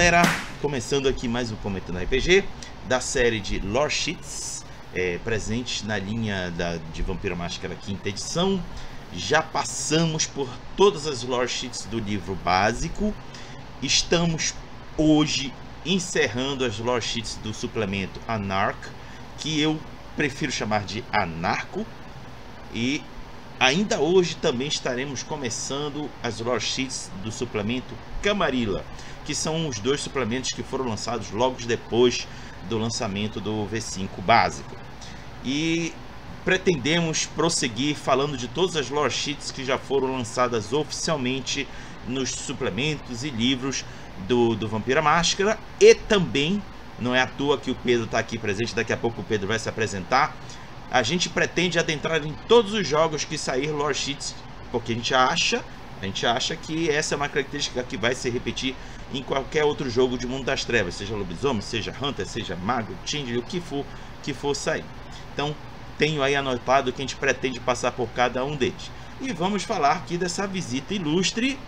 galera, começando aqui mais um Comentando RPG da série de Lore Sheets, presentes na linha de Vampiro Máscara quinta edição. Já passamos por todas as Lore Sheets do livro básico. Estamos hoje encerrando as Lore Sheets do suplemento Anarch, que eu prefiro chamar de Anarco. E ainda hoje também estaremos começando as Lore Sheets do suplemento Camarilla, que são os dois suplementos que foram lançados logo depois do lançamento do V5 básico. E pretendemos prosseguir falando de todas as Lore Sheets que já foram lançadas oficialmente nos suplementos e livros do Vampiro Máscara. E também, não é à toa que o Pedro está aqui presente, daqui a pouco o Pedro vai se apresentar. A gente pretende adentrar em todos os jogos que sair Lore Sheets, porque a gente acha que essa é uma característica que vai se repetir em qualquer outro jogo de Mundo das Trevas, seja Lobisomem, seja Hunter, seja Mago, Changeling, o que for sair. Então, tenho aí anotado que a gente pretende passar por cada um deles. E vamos falar aqui dessa visita ilustre,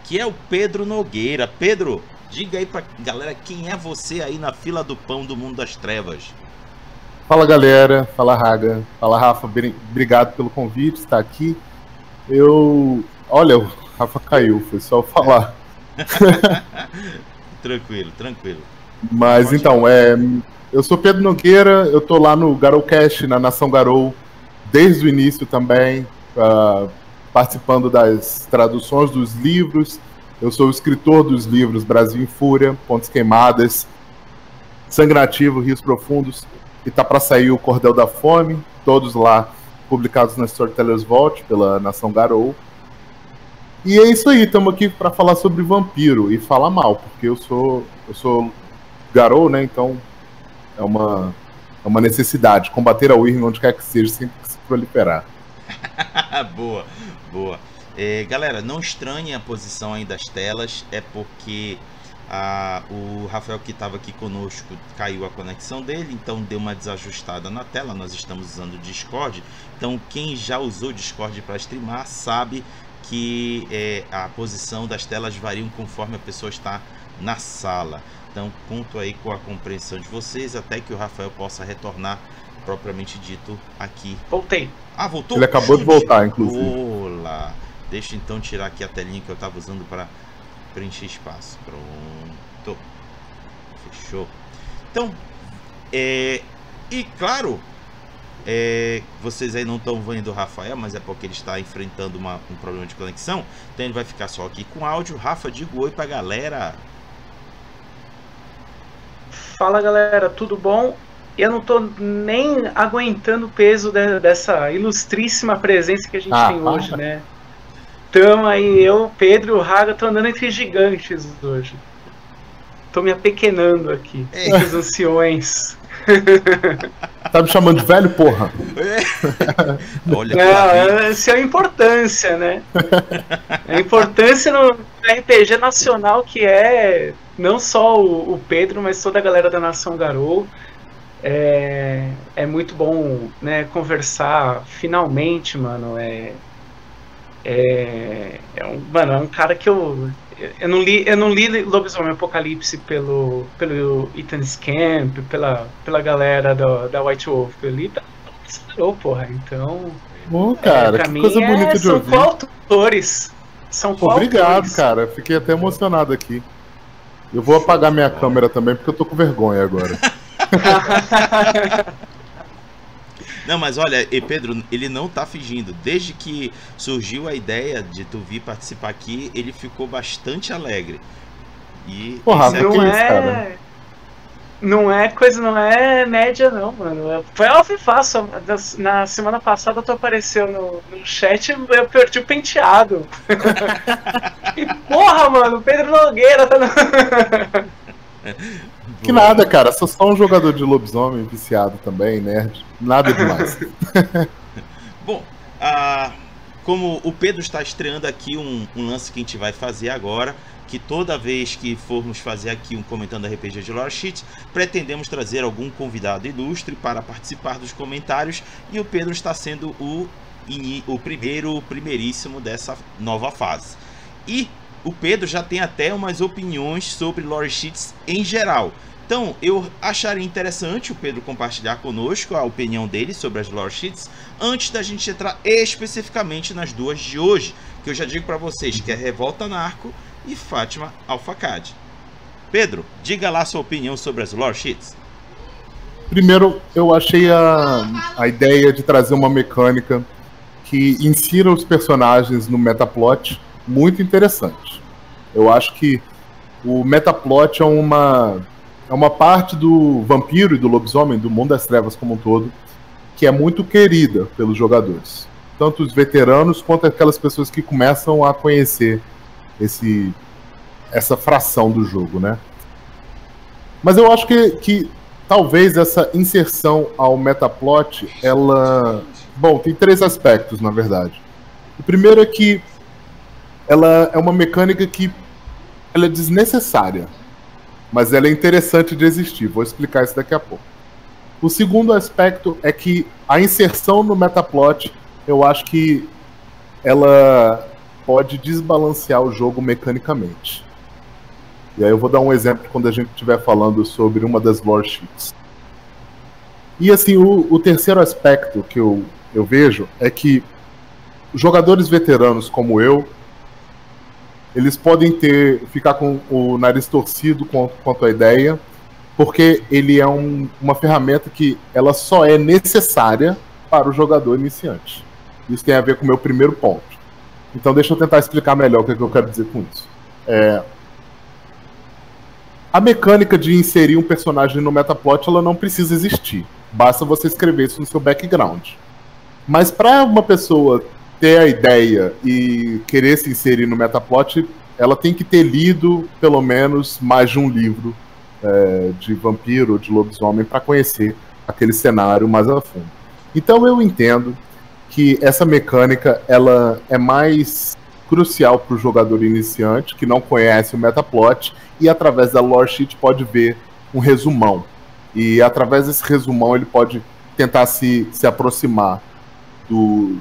que é o Pedro Nogueira. Pedro, diga aí pra galera quem é você aí na fila do pão do Mundo das Trevas. Fala galera, fala Raga, fala Rafa, obrigado pelo convite, estar aqui. Olha, o Rafa caiu, foi só eu falar. Tranquilo. Mas então, eu sou Pedro Nogueira, eu tô lá no Garowcast, na Nação Garou, desde o início também, participando das traduções dos livros. Eu sou o escritor dos livros Brasil em Fúria, Pontes Queimadas, Sangue Nativo, Rios Profundos, e tá para sair o Cordel da Fome, todos lá publicados na Storytellers Vault pela Nação Garou. E é isso aí, estamos aqui para falar sobre vampiro e falar mal, porque eu sou Garou, né? Então é uma necessidade combater a Wyrm onde quer que seja, sempre que se proliferar. Boa. Galera, não estranhem a posição aí das telas, é porque o Rafael, que estava aqui conosco, caiu a conexão dele, então deu uma desajustada na tela. Nós estamos usando o Discord, então quem já usou o Discord para streamar sabe que a posição das telas variam conforme a pessoa está na sala. Então conto aí com a compreensão de vocês até que o Rafael possa retornar propriamente dito aqui. Voltei. Voltou? Ele acabou de voltar, inclusive. Olá. Deixa então tirar aqui a telinha que eu estava usando para preencher espaço. Pronto. Fechou. Então, e claro, vocês aí não estão vendo o Rafael, mas é porque ele está enfrentando um problema de conexão. Então ele vai ficar só aqui com áudio. Rafa, diga oi pra galera. Fala galera, tudo bom? Eu não tô nem aguentando o peso dessa ilustríssima presença que a gente tem hoje, né? Então aí eu, Pedro e o Raga, tô andando entre gigantes hoje. Tô me apequenando aqui, entre os anciões. Tá me chamando de velho, porra? Olha, não, essa é a importância, né? A importância no RPG nacional, que é não só o Pedro, mas toda a galera da Nação Garou. É muito bom, né, conversar finalmente, mano. Um cara que eu não li Lobisomem Apocalipse pelo Ethan Scamp, pela galera da White Wolf. Eu li porra, então cara, que coisa bonita de ouvir. São coautores. Obrigado, cara, fiquei até emocionado aqui. Eu vou apagar minha câmera também porque eu tô com vergonha agora. Não, mas olha, Pedro, ele não tá fingindo. Desde que surgiu a ideia de tu vir participar aqui, ele ficou bastante alegre. E porra, não é média não, mano. Foi alvo e fácil. Na semana passada tu apareceu no chat, eu perdi o penteado. E porra, mano, Pedro Nogueira tá Que nada, cara, sou só um jogador de lobisomem viciado também, nerd. Nada demais. Bom, como o Pedro está estreando aqui um lance que a gente vai fazer agora, que toda vez que formos fazer aqui um Comentando RPG de Lore Sheets, pretendemos trazer algum convidado ilustre para participar dos comentários, e o Pedro está sendo o primeiríssimo dessa nova fase. E o Pedro já tem até umas opiniões sobre lore sheets em geral. Então, eu acharia interessante o Pedro compartilhar conosco a opinião dele sobre as lore sheets antes da gente entrar especificamente nas duas de hoje, que eu já digo para vocês que é Revolta Narco e Fátima Al-Fakad. Pedro, diga lá a sua opinião sobre as lore sheets. Primeiro, eu achei a ideia de trazer uma mecânica que insira os personagens no metaplot muito interessante. Eu acho que o metaplot é uma parte do vampiro e do lobisomem, do mundo das trevas como um todo, que é muito querida pelos jogadores. Tanto os veteranos quanto aquelas pessoas que começam a conhecer essa fração do jogo, né? Mas eu acho que talvez essa inserção ao metaplot, ela... Bom, tem 3 aspectos, na verdade. O primeiro é que ela é uma mecânica que ela é desnecessária, mas ela é interessante de existir. Vou explicar isso daqui a pouco. O segundo aspecto é que a inserção no metaplot, eu acho que ela pode desbalancear o jogo mecanicamente. E aí eu vou dar um exemplo quando a gente estiver falando sobre uma das lore sheets. E assim, o terceiro aspecto que eu vejo é que jogadores veteranos como eu, eles podem ficar com o nariz torcido quanto à ideia, porque ele é uma ferramenta que ela só é necessária para o jogador iniciante. Isso tem a ver com o meu primeiro ponto. Então deixa eu tentar explicar melhor o que eu quero dizer com isso. A mecânica de inserir um personagem no metaplot, ela não precisa existir. Basta você escrever isso no seu background. Mas para uma pessoa ter a ideia e querer se inserir no metaplot, ela tem que ter lido pelo menos mais de um livro de vampiro ou de lobisomem para conhecer aquele cenário mais a fundo. Então eu entendo que essa mecânica ela é mais crucial para o jogador iniciante que não conhece o metaplot e através da lore sheet pode ver um resumão. E através desse resumão ele pode tentar se aproximar do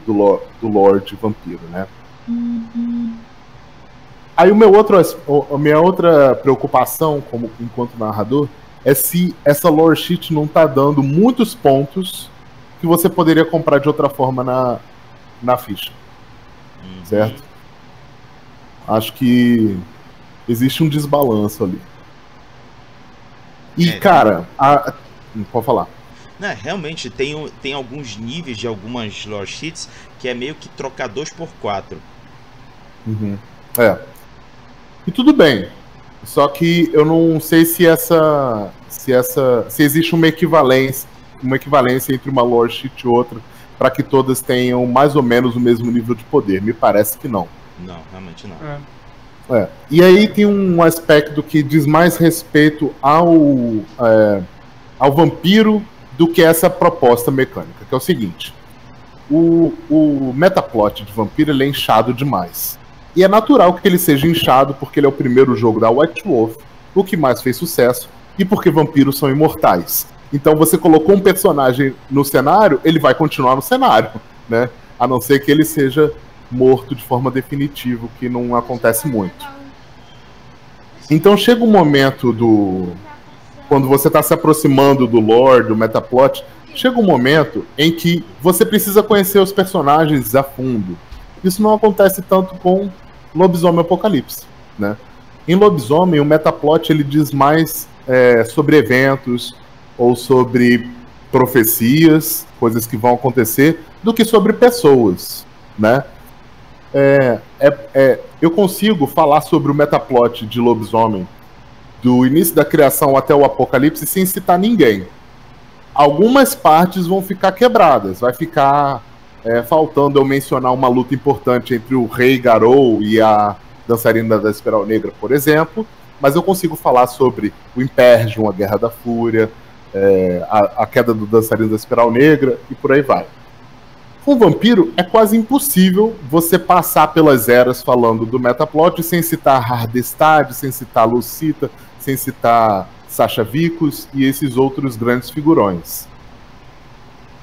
lore de vampiro, né? Aí a minha outra preocupação enquanto narrador é se essa lore sheet não está dando muitos pontos que você poderia comprar de outra forma na ficha. Certo? Acho que existe um desbalanço ali. E, cara... Pode falar. Não, realmente, tem alguns níveis de algumas lore sheets que é meio que trocar 2 por 4. E tudo bem. Só que eu não sei se existe uma equivalência entre uma lore sheet e outra para que todas tenham mais ou menos o mesmo nível de poder. Me parece que não. Não, realmente não. E aí tem um aspecto que diz mais respeito ao vampiro do que essa proposta mecânica, que é o seguinte. O metaplot de vampiro ele é inchado demais. E é natural que ele seja inchado porque ele é o primeiro jogo da White Wolf, o que mais fez sucesso, e porque vampiros são imortais. Então você colocou um personagem no cenário, ele vai continuar no cenário, né? A não ser que ele seja morto de forma definitiva, o que não acontece muito. Então chega um momento quando você está se aproximando do lore, do metaplot, chega um momento em que você precisa conhecer os personagens a fundo. Isso não acontece tanto com Lobisomem Apocalipse, né? Em Lobisomem, o metaplot ele diz mais sobre eventos ou sobre profecias, coisas que vão acontecer, do que sobre pessoas, né? Eu consigo falar sobre o metaplot de Lobisomem do início da criação até o Apocalipse sem citar ninguém. Algumas partes vão ficar quebradas, vai ficar faltando eu mencionar uma luta importante entre o Rei Garou e a Dançarina da Espiral Negra, por exemplo, mas eu consigo falar sobre o Impergium, a Guerra da Fúria, a queda do Dançarino da Espiral Negra e por aí vai. Com o Vampiro é quase impossível você passar pelas eras falando do metaplot sem citar Hardestad, sem citar Lucita, sem citar Sasha Vicus e esses outros grandes figurões.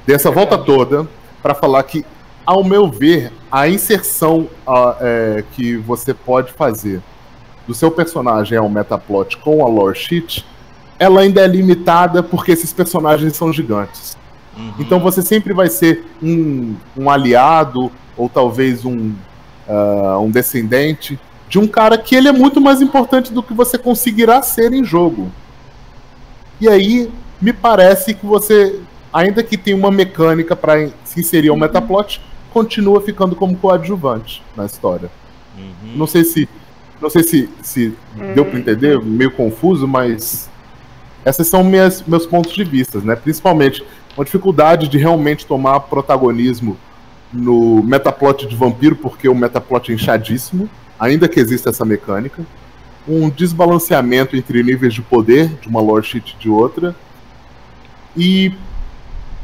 Dessa volta toda para falar que ao meu ver, a inserção que você pode fazer do seu personagem ao Metaplot com a lore sheet, ela ainda é limitada porque esses personagens são gigantes. Então você sempre vai ser um aliado, ou talvez um descendente de um cara que ele é muito mais importante do que você conseguirá ser em jogo. E aí, me parece que você, ainda que tenha uma mecânica para se inserir ao Metaplot, continua ficando como coadjuvante na história. Não sei se deu para entender, meio confuso, mas esses são meus pontos de vista, né? Principalmente uma dificuldade de realmente tomar protagonismo no Metaplot de Vampiro, porque o Metaplot é inchadíssimo, ainda que exista essa mecânica. Um desbalanceamento entre níveis de poder de uma lore sheet e de outra. E,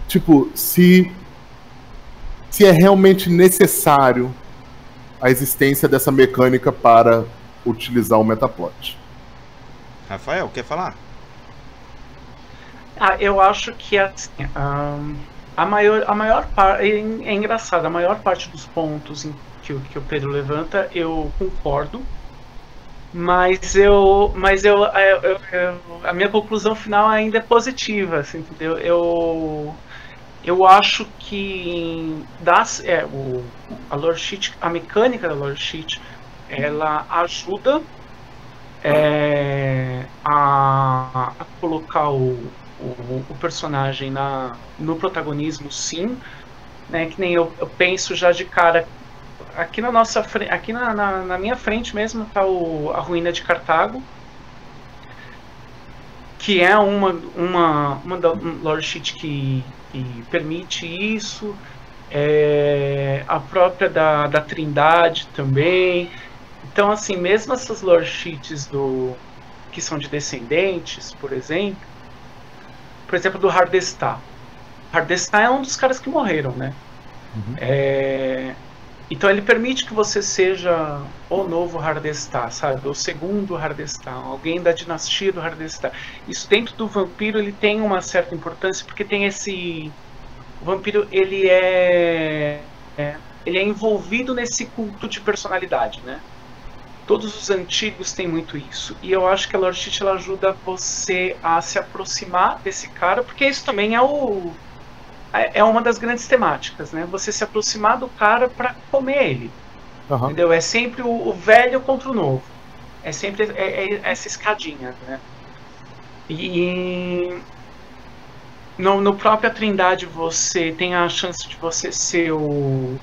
tipo, se é realmente necessário a existência dessa mecânica para utilizar o Metaplot. Rafael, quer falar? Eu acho que assim, a maior parte é engraçado, a maior parte dos pontos que o Pedro levanta eu concordo, mas a minha conclusão final ainda é positiva, assim, entendeu? Eu acho que a lore sheet, a mecânica da lore sheet, ela ajuda a colocar o personagem no protagonismo, sim, né? Que nem eu penso já de cara aqui na nossa aqui na minha frente mesmo tá a ruína de Cartago, que é uma lore sheet que permite isso, a própria da Trindade também. Então, assim, mesmo essas lore sheets que são de descendentes, por exemplo do Hardestar. Hardestar é um dos caras que morreram, né? Então ele permite que você seja o novo Hardestar, sabe? O segundo Hardestar, alguém da dinastia do Hardestar. Isso dentro do vampiro ele tem uma certa importância, porque tem esse... O vampiro ele é envolvido nesse culto de personalidade, né? Todos os antigos têm muito isso. E eu acho que a lore sheet ela ajuda você a se aproximar desse cara, porque isso também é uma das grandes temáticas, né? Você se aproximar do cara para comer ele. Entendeu? É sempre o velho contra o novo. É sempre essa escadinha, né? E no própria Trindade você tem a chance de você ser o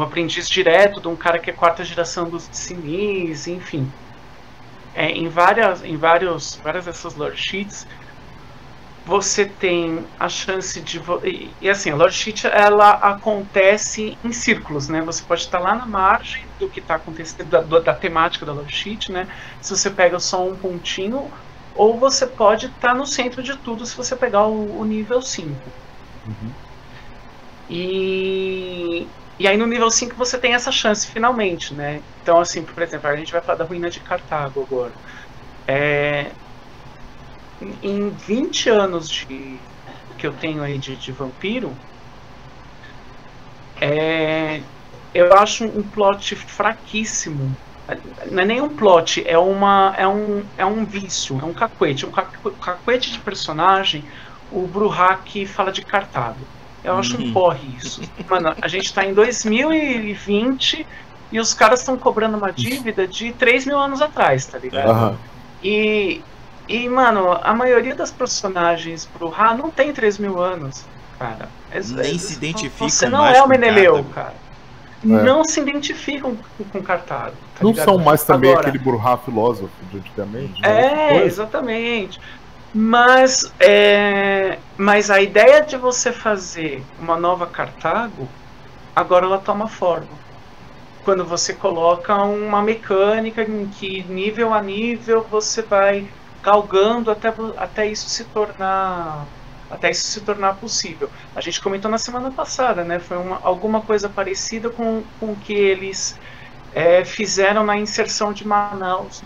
aprendiz direto de um cara que é quarta geração dos Sinis, enfim. Em várias dessas lore sheets você tem a chance de... E assim, a lore sheet ela acontece em círculos, né? Você pode estar lá na margem do que está acontecendo, da temática da lore sheet, né? Se você pega só um pontinho, ou você pode estar no centro de tudo se você pegar o nível 5. E aí no nível 5 você tem essa chance finalmente, né? Então assim, por exemplo, a gente vai falar da ruína de Cartago agora. Em 20 anos que eu tenho aí de vampiro, eu acho um plot fraquíssimo. Não é nem um plot, é um vício, é um cacuete. Um cacuete de personagem, o Bruhak fala de Cartago. Eu acho um porre isso. Mano, a gente tá em 2020 e os caras estão cobrando uma dívida de 3.000 anos atrás, tá ligado? E, mano, a maioria das personagens pro Ra não tem 3.000 anos, cara. Nem se identificam. Você não é o Meneleu, cara. Não se identificam com Cartago. Tá não ligado? são mais também agora, aquele Bruhá filósofo de antigamente? Exatamente. Mas a ideia de você fazer uma nova Cartago, agora ela toma forma. Quando você coloca uma mecânica em que nível a nível você vai galgando até isso se tornar possível. A gente comentou na semana passada, né? Foi alguma coisa parecida com o que eles fizeram na inserção de Manaus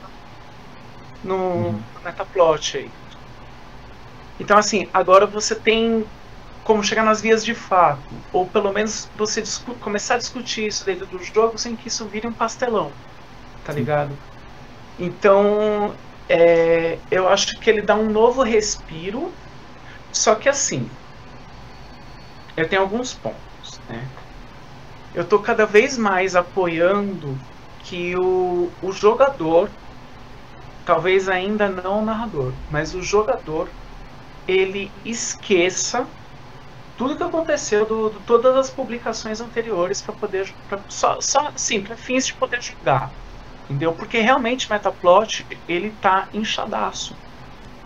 no Metaplot aí. Então assim, agora você tem como chegar nas vias de fato, ou pelo menos você começar a discutir isso dentro do jogo sem que isso vire um pastelão, tá ligado? Então, eu acho que ele dá um novo respiro, só que assim, eu tenho alguns pontos, né? Eu tô cada vez mais apoiando que o jogador, talvez ainda não o narrador, mas o jogador, ele esqueça tudo que aconteceu de todas as publicações anteriores para poder, só assim, para fins de poder jogar, entendeu? Porque realmente Metaplot, ele tá inchadaço.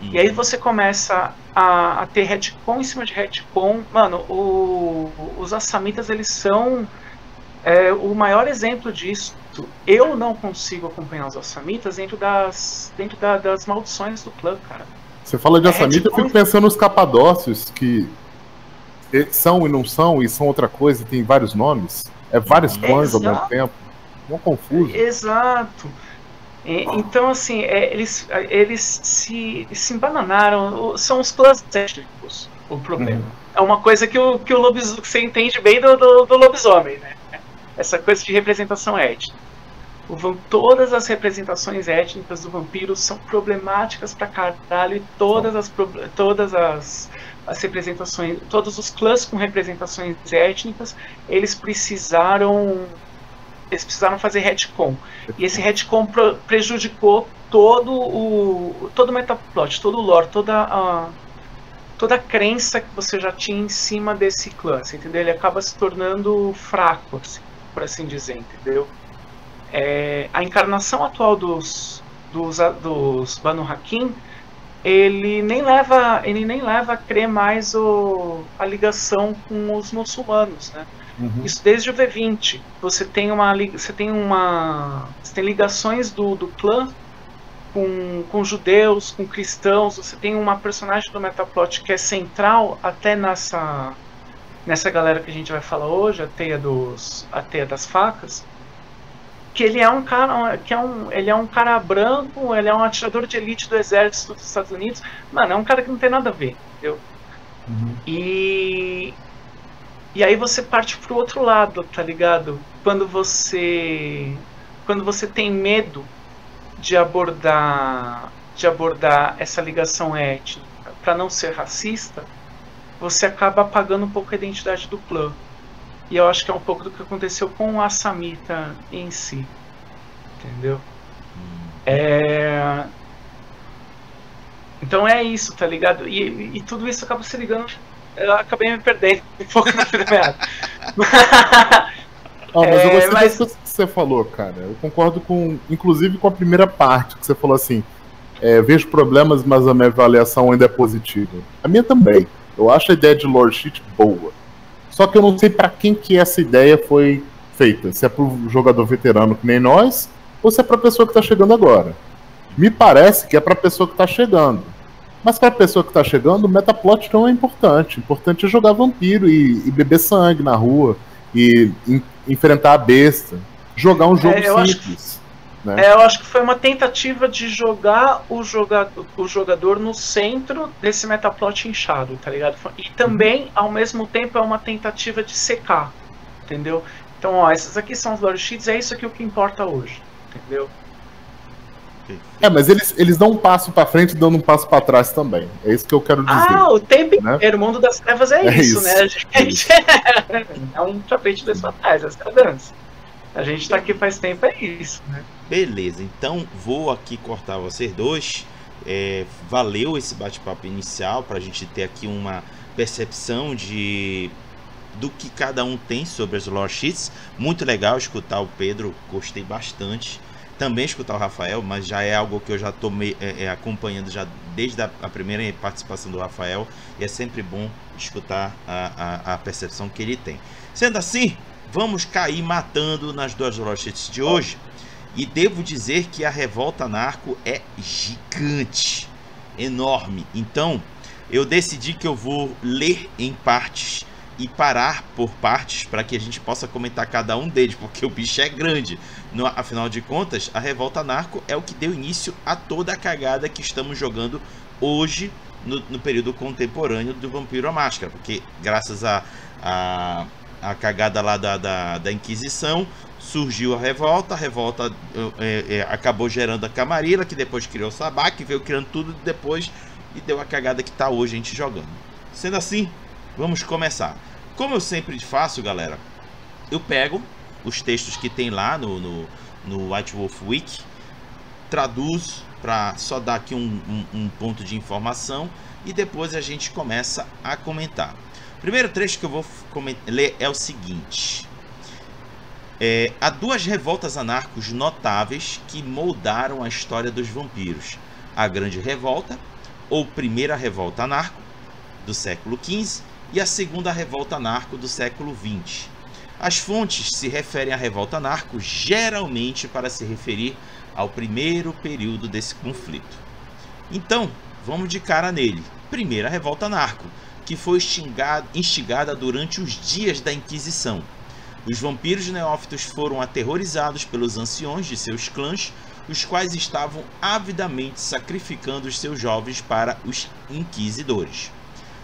E aí você começa a ter retcon em cima de retcon. Mano, os Assamitas, eles são o maior exemplo disso. Eu não consigo acompanhar os Assamitas dentro das maldições do clã, cara. Você fala de Assamita, eu fico pensando nos Capadócios, que são e não são, e são outra coisa, tem vários nomes. Vários clãs ao mesmo tempo. Não confuso. Exato. Então, assim, eles se embananaram. São os clãs étnicos o problema. É uma coisa que o lobisomem, você entende bem do lobisomem, né? Essa coisa de representação étnica. Todas as representações étnicas do vampiro são problemáticas pra caralho, e todas as representações, todos os clãs com representações étnicas, eles precisaram fazer retcon. E esse retcon prejudicou todo o metaplot, todo o lore, toda a crença que você já tinha em cima desse clã, você entendeu? Ele acaba se tornando fraco, assim, por assim dizer, entendeu? A encarnação atual dos Banu Haqim, ele nem leva a crer mais a ligação com os muçulmanos, né? Isso desde o V20. Você tem ligações do clã com judeus, com cristãos. Você tem uma personagem do Metaplot que é central até nessa galera que a gente vai falar hoje, a Teia das Facas, que ele é um cara ele é um cara branco, ele é um atirador de elite do exército dos Estados Unidos. Mano, é um cara que não tem nada a ver, entendeu? E aí você parte pro outro lado, tá ligado? Quando você tem medo de abordar essa ligação étnica para não ser racista, você acaba apagando um pouco a identidade do clã. E eu acho que é um pouco do que aconteceu com o Assamita em si, entendeu? Então é isso, tá ligado? E tudo isso acaba se ligando. Eu acabei me perdendo um pouco na meada. Mas eu gostei disso que você falou, cara. Eu concordo inclusive com a primeira parte, que você falou assim, vejo problemas, mas a minha avaliação ainda é positiva. A minha também. Eu acho a ideia de lore sheet boa. Só que eu não sei pra quem que essa ideia foi feita. Se é pro jogador veterano que nem nós, ou se é pra pessoa que tá chegando agora. Me parece que é pra pessoa que tá chegando. Mas pra pessoa que tá chegando, o metaplot não é importante. O importante é jogar vampiro e beber sangue na rua. E enfrentar a besta. Jogar um jogo simples. Né? Eu acho que foi uma tentativa de jogar o jogador no centro desse metaplot inchado, tá ligado? E também, ao mesmo tempo, é uma tentativa de secar, entendeu? Então, ó, essas aqui são os lore sheets, é isso aqui o que importa hoje, entendeu? Mas eles dão um passo pra frente dando um passo pra trás também. É isso que eu quero dizer. O tempo inteiro, o mundo das trevas é isso, né? A gente é um tapete dois pra trás, essa é a dança. A gente tá aqui faz tempo, é isso, né? Beleza, então vou aqui cortar vocês dois. Valeu esse bate-papo inicial pra gente ter aqui uma percepção do que cada um tem sobre as lore sheets. Muito legal escutar o Pedro, gostei bastante. Também escutar o Rafael, mas já é algo que eu já estou acompanhando já desde a primeira participação do Rafael. E é sempre bom escutar a percepção que ele tem. Sendo assim, vamos cair matando nas duas lore sheets de hoje. E devo dizer que a Revolta Narco é gigante, enorme. Então, eu decidi que eu vou ler em partes e parar por partes para que a gente possa comentar cada um deles, porque o bicho é grande. Afinal de contas, a Revolta Narco é o que deu início a toda a cagada que estamos jogando hoje no período contemporâneo do Vampiro à Máscara, porque graças a cagada lá da Inquisição surgiu a revolta acabou gerando a Camarilla, que depois criou o Sabá, que veio criando tudo depois e deu a cagada que está hoje a gente jogando. Sendo assim, vamos começar. Como eu sempre faço, galera, eu pego os textos que tem lá no White Wolf Wiki, traduzo para só dar aqui um ponto de informação e depois a gente começa a comentar. O primeiro trecho que eu vou ler é o seguinte: há duas revoltas anarcos notáveis que moldaram a história dos vampiros: a Grande Revolta, ou Primeira Revolta Anarco, do século XV, e a Segunda Revolta Anarco, do século XX. As fontes se referem à Revolta Anarco geralmente para se referir ao primeiro período desse conflito. Então, vamos de cara nele. Primeira Revolta Anarco, que foi instigada durante os dias da Inquisição. Os vampiros neófitos foram aterrorizados pelos anciões de seus clãs, os quais estavam avidamente sacrificando os seus jovens para os inquisidores.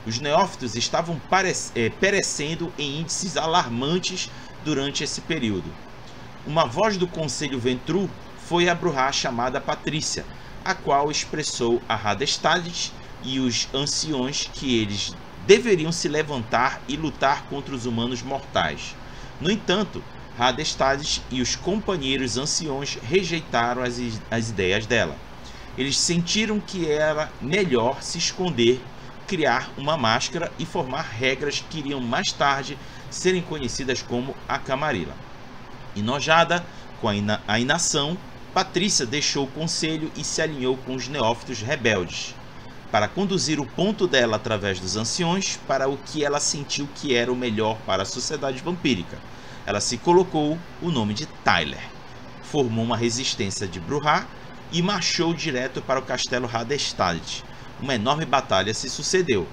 Os neófitos estavam perecendo em índices alarmantes durante esse período. Uma voz do Conselho Ventru foi a Bruhá chamada Patrícia, a qual expressou a Hadestades e os anciões que eles deveriam se levantar e lutar contra os humanos mortais. No entanto, Hadestades e os companheiros anciões rejeitaram as ideias dela. Eles sentiram que era melhor se esconder, criar uma máscara e formar regras que iriam mais tarde serem conhecidas como a Camarilla. Enojada com a inação, Patrícia deixou o conselho e se alinhou com os neófitos rebeldes, para conduzir o ponto dela através dos anciões para o que ela sentiu que era o melhor para a sociedade vampírica. Ela se colocou o nome de Tyler, formou uma resistência de Bruhá e marchou direto para o castelo Hadestad. Uma enorme batalha se sucedeu.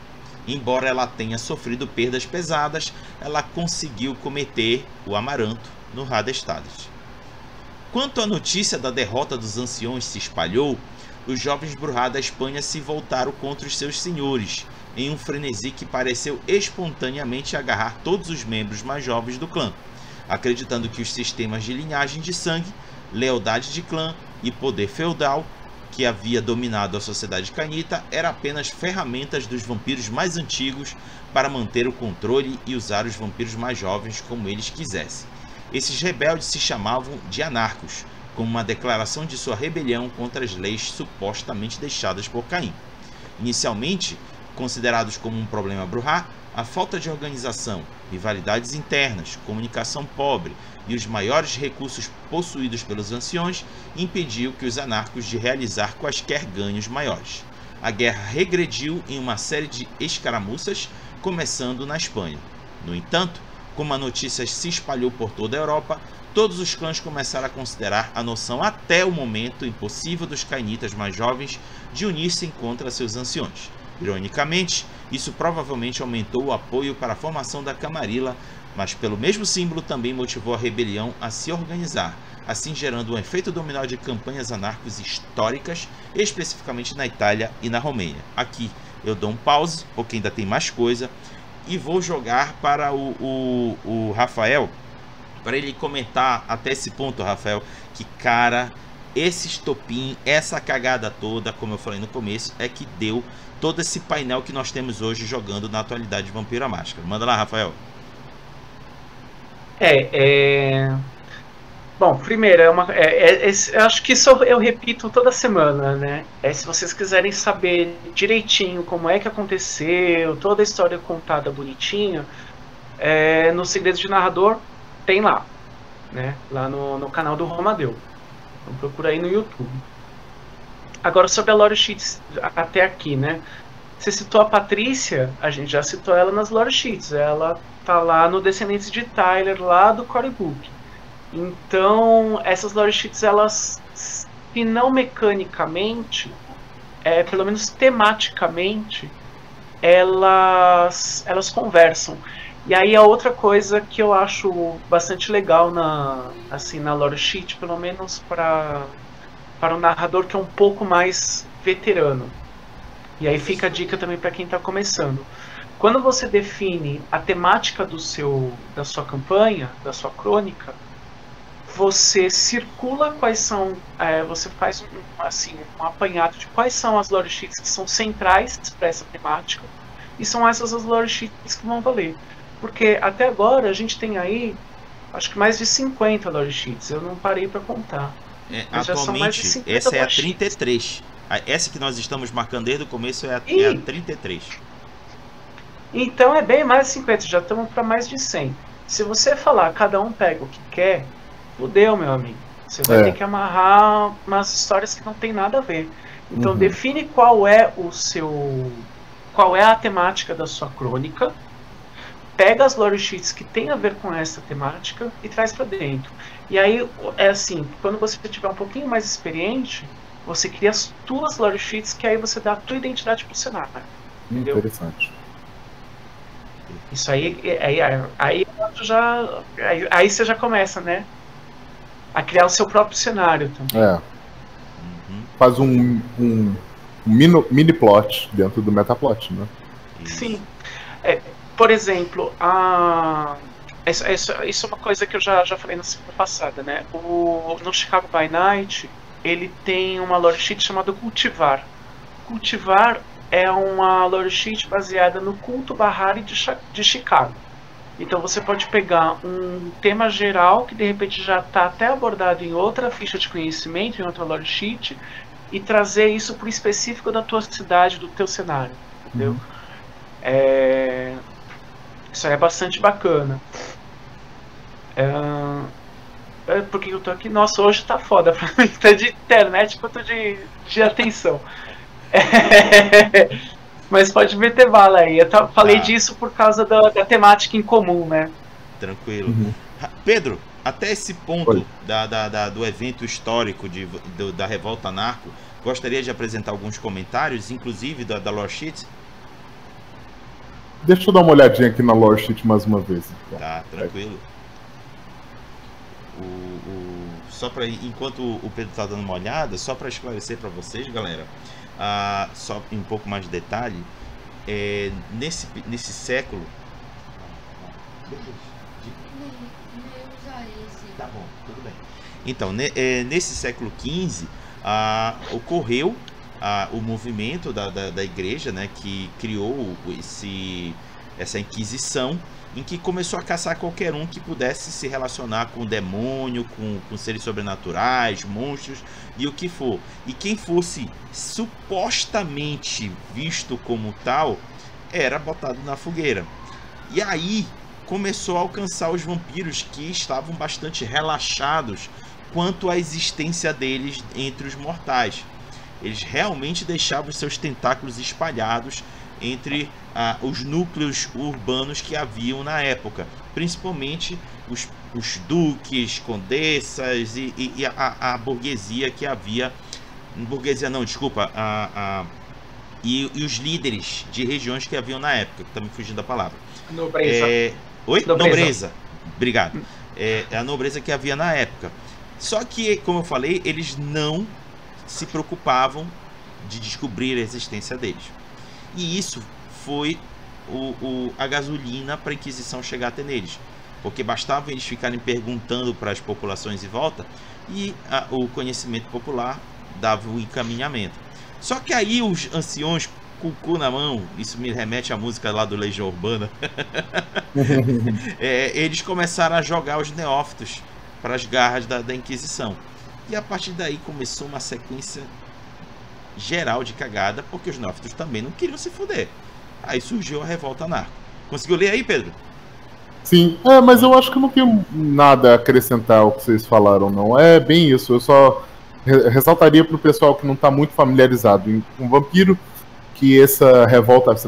Embora ela tenha sofrido perdas pesadas, ela conseguiu cometer o Amaranto no Hadestad. Quanto à notícia da derrota dos anciões se espalhou, os jovens Bruhá da Espanha se voltaram contra os seus senhores, em um frenesi que pareceu espontaneamente agarrar todos os membros mais jovens do clã, acreditando que os sistemas de linhagem de sangue, lealdade de clã e poder feudal que havia dominado a sociedade cainita eram apenas ferramentas dos vampiros mais antigos para manter o controle e usar os vampiros mais jovens como eles quisessem. Esses rebeldes se chamavam de anarcos, como uma declaração de sua rebelião contra as leis supostamente deixadas por Caim. Inicialmente considerados como um problema Bruhá, a falta de organização, rivalidades internas, comunicação pobre e os maiores recursos possuídos pelos anciões impediu que os anarcos de realizar quaisquer ganhos maiores. A guerra regrediu em uma série de escaramuças, começando na Espanha. No entanto, como a notícia se espalhou por toda a Europa, todos os clãs começaram a considerar a noção até o momento impossível dos cainitas mais jovens de unir-se contra seus anciões. Ironicamente, isso provavelmente aumentou o apoio para a formação da Camarilla, mas pelo mesmo símbolo também motivou a rebelião a se organizar, assim gerando um efeito dominó de campanhas anarcos históricas, especificamente na Itália e na Romênia. Aqui eu dou um pause, porque ainda tem mais coisa, e vou jogar para o Rafael, para ele comentar até esse ponto, Rafael, que cara, esse estopim, essa cagada toda, como eu falei no começo, é que deu todo esse painel que nós temos hoje jogando na atualidade de Vampiro à Máscara. Manda lá, Rafael. Bom, primeiro, eu acho que isso eu repito toda semana, né? Se vocês quiserem saber direitinho como é que aconteceu, toda a história contada bonitinha, no Segredos de Narrador, tem lá, né? Lá no canal do Romadeu. Então procura aí no YouTube. Agora sobre a Lore Sheets até aqui, né? Você citou a Patrícia, a gente já citou ela nas Lore Sheets. Ela tá lá no Descendentes de Tyler, lá do Core Book. Então, essas Lore Sheets, elas, se não mecanicamente, pelo menos tematicamente, elas conversam. E aí a outra coisa que eu acho bastante legal na Lore Sheet, pelo menos para um narrador que é um pouco mais veterano. E aí fica a dica também para quem está começando. Quando você define a temática da sua campanha, da sua crônica, você circula quais são, você faz um apanhado de quais são as lore sheets que são centrais para essa temática, e são essas as lore sheets que vão valer. Porque até agora a gente tem aí, acho que mais de 50 lore sheets, eu não parei para contar. Atualmente, essa é a 33. Essa que nós estamos marcando desde o começo é a 33. Então é bem mais de 50, já estamos para mais de 100. Se você falar, cada um pega o que quer, fudeu, meu amigo. Você vai ter que amarrar umas histórias que não tem nada a ver. Então define qual é a temática da sua crônica, pega as lore sheets que tem a ver com essa temática e traz para dentro. E aí, é assim, quando você tiver um pouquinho mais experiente, você cria as tuas lore sheets, que aí você dá a tua identidade pro cenário. Entendeu? Interessante. Isso aí você já começa, né? A criar o seu próprio cenário também. Faz um mini plot dentro do metaplot, né? Sim. Por exemplo, isso é uma coisa que eu já falei na semana passada, né? No Chicago by Night, ele tem uma lore sheet chamada Cultivar. Cultivar é uma lore sheet baseada no culto Bahari de Chicago. Então você pode pegar um tema geral que de repente já está até abordado em outra ficha de conhecimento, em outra lore sheet, e trazer isso para o específico da tua cidade, do teu cenário, entendeu? Isso aí é bastante bacana. Por que eu tô aqui? Nossa, hoje tá foda pra mim, tanto de internet quanto de atenção. Mas pode meter bala aí. Eu falei disso por causa da temática em comum, né? Tranquilo. Pedro, até esse ponto do evento histórico da Revolta Narco, gostaria de apresentar alguns comentários, inclusive da lore sheet? Deixa eu dar uma olhadinha aqui na lore sheet mais uma vez. Então. Tá, tranquilo. Só para enquanto o Pedro está dando uma olhada, só para esclarecer para vocês, galera, só em um pouco mais de detalhe, nesse século. Tá bom, tudo bem. Então, nesse século XV, ocorreu o movimento da igreja, né, que criou essa Inquisição, em que começou a caçar qualquer um que pudesse se relacionar com o demônio, com seres sobrenaturais, monstros e o que for. E quem fosse supostamente visto como tal, era botado na fogueira. E aí começou a alcançar os vampiros, que estavam bastante relaxados quanto à existência deles entre os mortais. Eles realmente deixavam seus tentáculos espalhados entre os núcleos urbanos que haviam na época, principalmente os duques, condessas e a burguesia que havia. Burguesia não, desculpa, e os líderes de regiões que haviam na época, que está me fugindo da palavra. Nobreza. Nobreza. Obrigado. A nobreza que havia na época. Só que, como eu falei, eles não se preocupavam de descobrir a existência deles. E isso foi a gasolina para a Inquisição chegar até neles. Porque bastava eles ficarem perguntando para as populações em volta e o conhecimento popular dava o encaminhamento. Só que aí os anciões, com o cu na mão, isso me remete à música lá do Legião Urbana, eles começaram a jogar os neófitos para as garras da Inquisição. E a partir daí começou uma sequência geral de cagada, porque os neófitos também não queriam se fuder. Aí surgiu a Revolta Narco. Conseguiu ler aí, Pedro? Sim, mas eu acho que eu não tenho nada a acrescentar ao que vocês falaram, não. É bem isso, eu só ressaltaria para o pessoal que não está muito familiarizado com vampiro, que essa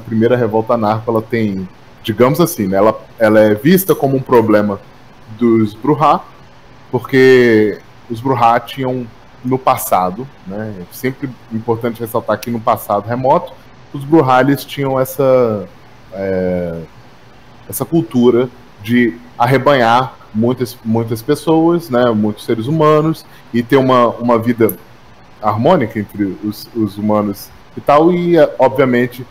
primeira Revolta Narco, ela tem, digamos assim, né, ela é vista como um problema dos Brujah, porque os Brujah tinham no passado, né, é sempre importante ressaltar que no passado remoto, os Brujah tinham essa cultura de arrebanhar muitas pessoas, né, muitos seres humanos, e ter uma vida harmônica entre os humanos e tal, e obviamente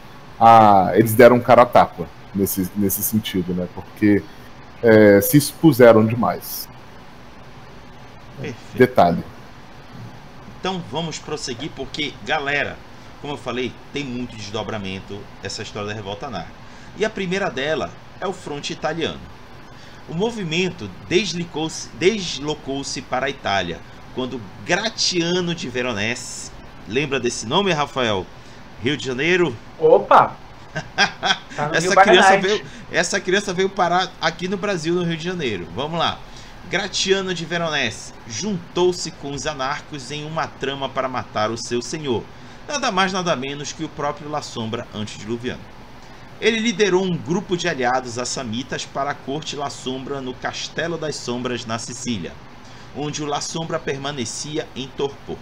eles deram um cara a tapa nesse sentido, né? Porque se expuseram demais. Perfeito. Detalhe. Então vamos prosseguir, porque, galera, como eu falei, tem muito desdobramento essa história da revolta anárquica. E a primeira dela é o fronte italiano. O movimento deslocou-se para a Itália quando Gratiano de Veronese, lembra desse nome, Rafael? Rio de Janeiro? Opa! Tá essa criança veio parar aqui no Brasil, no Rio de Janeiro. Vamos lá. Gratiano de Veronese juntou-se com os anarcos em uma trama para matar o seu senhor, nada mais nada menos que o próprio La Sombra antediluviano. Ele liderou um grupo de aliados assamitas para a corte La Sombra no Castelo das Sombras, na Sicília, onde o La Sombra permanecia em torpor.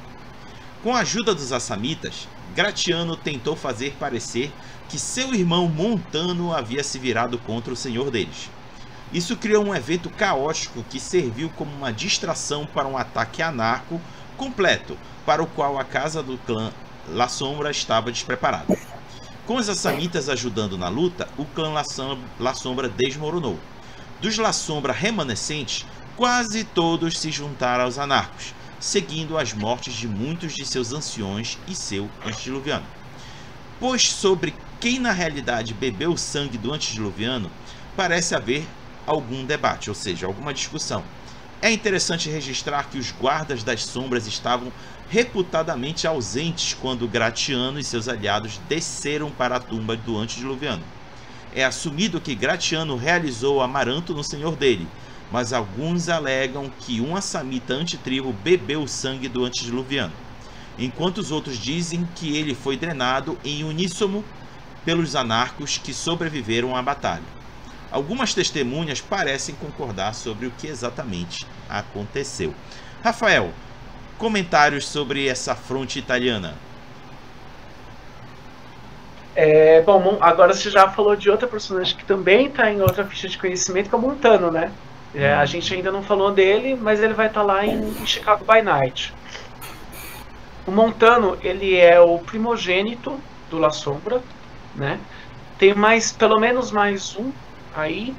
Com a ajuda dos assamitas, Gratiano tentou fazer parecer que seu irmão Montano havia se virado contra o senhor deles. Isso criou um evento caótico que serviu como uma distração para um ataque anarco completo, para o qual a casa do clã La Sombra estava despreparada. Com os assamitas ajudando na luta, o clã La Sombra desmoronou. Dos La Sombra remanescentes, quase todos se juntaram aos anarcos, seguindo as mortes de muitos de seus anciões e seu antediluviano. Pois sobre quem na realidade bebeu o sangue do antediluviano, parece haver algum debate, ou seja, alguma discussão. É interessante registrar que os guardas das sombras estavam reputadamente ausentes quando Gratiano e seus aliados desceram para a tumba do antediluviano. É assumido que Gratiano realizou o amaranto no senhor dele, mas alguns alegam que um assamita antitribo bebeu o sangue do antediluviano, enquanto os outros dizem que ele foi drenado em uníssono pelos anarcos que sobreviveram à batalha. Algumas testemunhas parecem concordar sobre o que exatamente aconteceu. Rafael, comentários sobre essa fronte italiana? Bom, agora você já falou de outra personagem que também está em outra ficha de conhecimento, que é o Montano, né? A gente ainda não falou dele, mas ele vai estar lá em Chicago by Night. O Montano, ele é o primogênito do La Sombra, né? Tem pelo menos mais um aí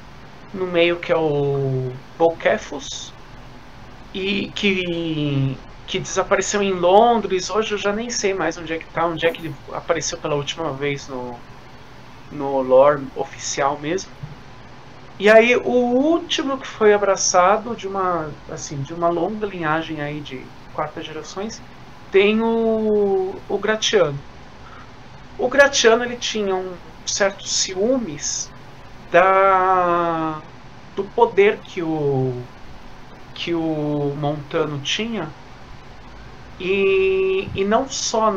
no meio, que é o Bolkefus, e que desapareceu em Londres. Hoje eu já nem sei mais onde é que tá, onde é que ele apareceu pela última vez no lore oficial mesmo. E aí o último que foi abraçado de uma longa linhagem aí de 4 gerações, tem o Gratiano. O Gratiano, ele tinha um certo ciúmes do poder que o Montano tinha, e não só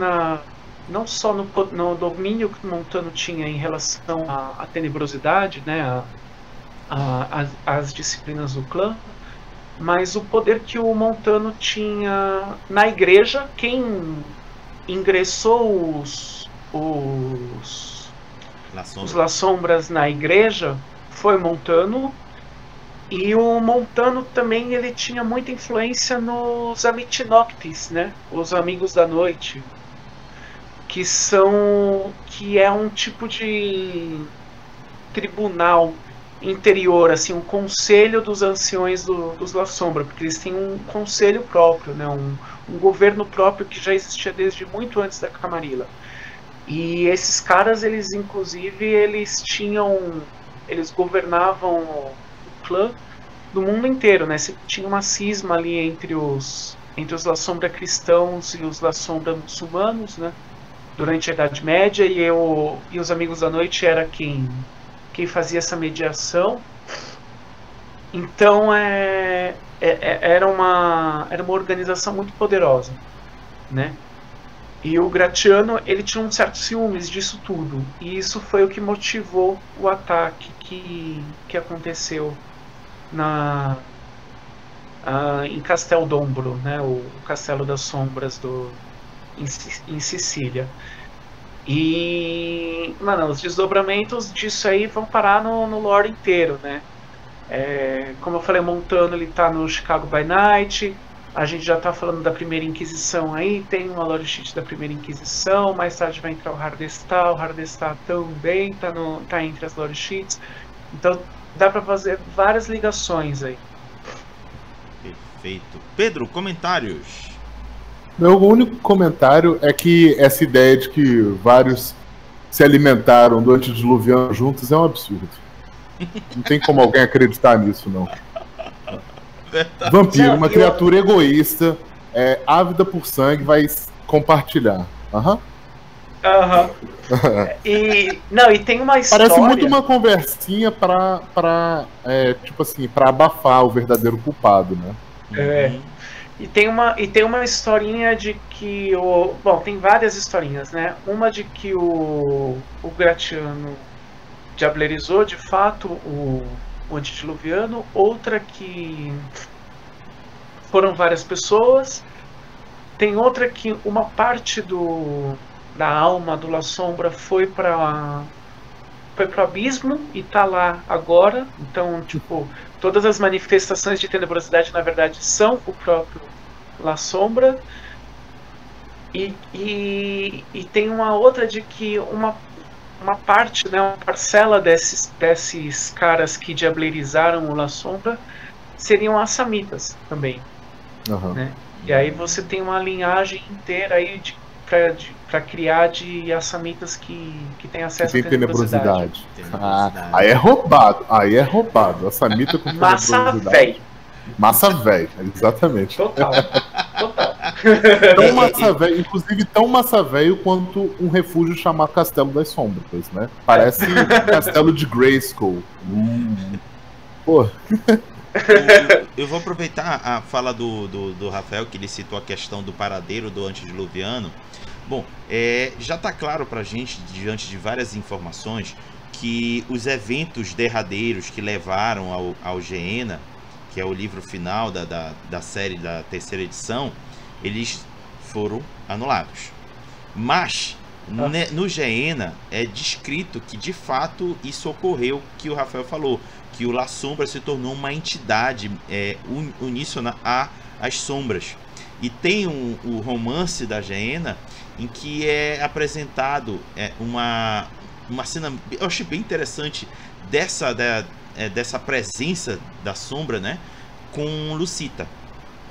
no domínio que o Montano tinha em relação à tenebrosidade, né, às disciplinas do clã, mas o poder que o Montano tinha na igreja. Quem ingressou os La Sombras na igreja foi Montano. E o Montano também, ele tinha muita influência nos Amitinoctis, né? Os Amigos da Noite, que é um tipo de tribunal interior, assim, um conselho dos anciões dos La Sombra, porque eles têm um conselho próprio, né? Um governo próprio que já existia desde muito antes da Camarilla. E esses caras, eles inclusive, eles governavam o clã do mundo inteiro, né? Você tinha uma cisma ali entre os La Sombra cristãos e os La Sombra muçulmanos, né? Durante a Idade Média, e os Amigos da Noite era quem fazia essa mediação. Então era uma organização muito poderosa, né? E o Gratiano, ele tinha um certo ciúmes disso tudo, e isso foi o que motivou o ataque que aconteceu em Casteld'Ombro, né? O Castelo das Sombras em Sicília. E, mano, os desdobramentos disso aí vão parar no lore inteiro, né? Como eu falei, Montano, ele tá no Chicago by Night. A gente já tá falando da Primeira Inquisição aí, tem uma lore sheet da Primeira Inquisição, mais tarde vai entrar o Hardestar também tá entre as lore sheets. Então dá para fazer várias ligações aí. Perfeito. Pedro, comentários? Meu único comentário é que essa ideia de que vários se alimentaram do antediluviano juntos é um absurdo. Não tem como alguém acreditar nisso, não. Verdade. Vampiro, uma criatura egoísta, ávida por sangue, vai compartilhar. Aham. E tem uma história. Parece muito uma conversinha pra abafar o verdadeiro culpado, né? E tem uma historinha de que tem várias historinhas, né? Uma de que o Gratiano diablerizou de fato o antediluviano, outra que foram várias pessoas, tem outra que uma parte da alma do La Sombra foi para o abismo e tá lá agora. Então, tipo, todas as manifestações de tenebrosidade na verdade são o próprio La Sombra. E tem uma outra de que uma parte, né, uma parcela desses caras que diablerizaram o La Sombra seriam assamitas também, né? E aí você tem uma linhagem inteira aí para criar de assamitas que tem acesso à tenebrosidade. Aí é roubado. Assamita com tenebrosidade. Massa velho, exatamente. Total. Tão massa velho, inclusive tão massa velho quanto um refúgio chamado Castelo das Sombras, né? Parece Castelo de Grayskull. Pô. Eu vou aproveitar a fala do Rafael, que ele citou a questão do paradeiro do antediluviano. Bom, já está claro pra gente, diante de várias informações, que os eventos derradeiros que levaram ao Gehenna, que é o livro final da série da terceira edição, eles foram anulados. Mas no Gehenna é descrito que de fato isso ocorreu, que o Rafael falou, que o La Sombra se tornou uma entidade uníssona às sombras. E tem o romance da Gehenna em que é apresentado uma cena, eu achei bem interessante, dessa presença da sombra, né, com Lucita.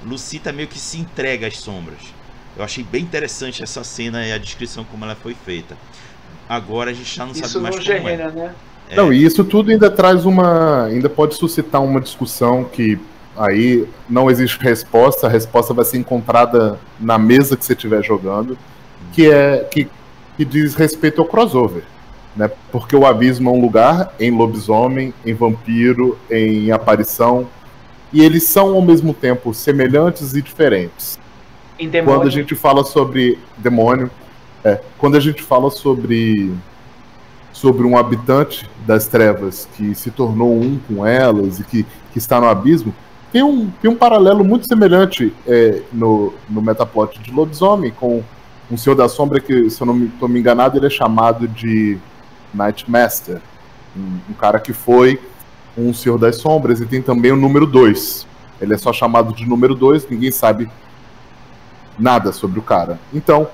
Lucita meio que se entrega às sombras. Eu achei bem interessante essa cena e a descrição como ela foi feita. Agora a gente já não sabe mais como Gehenna, né? Não, e isso tudo ainda ainda pode suscitar uma discussão que aí não existe resposta, a resposta vai ser encontrada na mesa que você estiver jogando, que diz respeito ao crossover, né? Porque o abismo é um lugar em lobisomem, em vampiro, em aparição, e eles são ao mesmo tempo semelhantes e diferentes. Em demônio. Quando a gente fala sobre demônio, quando a gente fala sobre um habitante das trevas que se tornou um com elas e que está no abismo, tem um paralelo muito semelhante no metaplot de lobisomem com um Senhor da Sombra que, se eu não estou me enganado, ele é chamado de Nightmaster, um cara que foi um Senhor das Sombras, e tem também o número 2. Ele é só chamado de número 2, ninguém sabe nada sobre o cara. Então,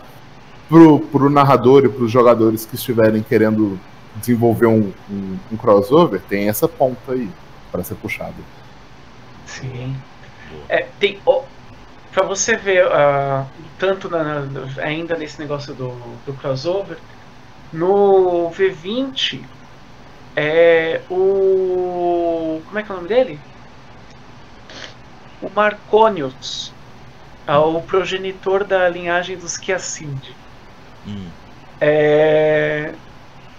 pro narrador e pros jogadores que estiverem querendo desenvolver um crossover, tem essa ponta aí para ser puxada. Sim. Pra você ver, tanto ainda nesse negócio do crossover, no V20 como é que é o nome dele? O Marconius, o progenitor da linhagem dos Kiacid.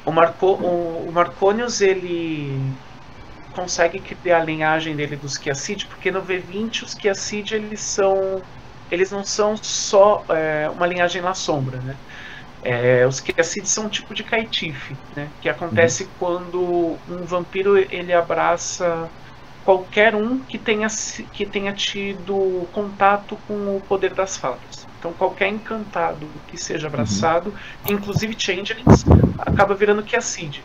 O Marconius, ele consegue criar a linhagem dele dos Kiacid, porque no V20 os Kiacid eles não são só uma linhagem La Sombra, né? Os Kiacid são um tipo de caitife, né? Que acontece quando um vampiro ele abraça qualquer um que tenha tido contato com o poder das fadas. Então qualquer encantado que seja abraçado, inclusive changelings, acaba virando Kiacid.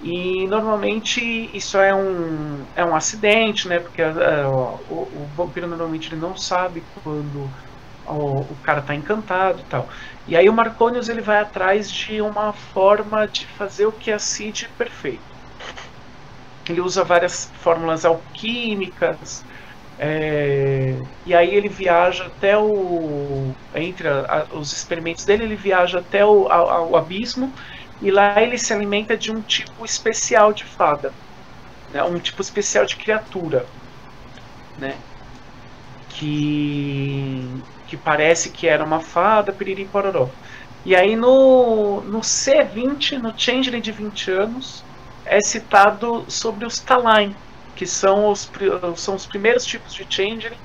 E normalmente isso é um acidente, né? Porque o vampiro normalmente ele não sabe quando o cara tá encantado e tal. E aí o Marconius ele vai atrás de uma forma de fazer o que é a Cid perfeito. Ele usa várias fórmulas alquímicas, e aí ele viaja até entre os experimentos dele, ele viaja até o abismo, e lá ele se alimenta de um tipo especial de fada, né? Um tipo especial de criatura, né? Que parece que era uma fada, piriri pororó. E aí no C20, no Changeling de 20 anos, é citado sobre os Talain, que são os primeiros tipos de Changeling,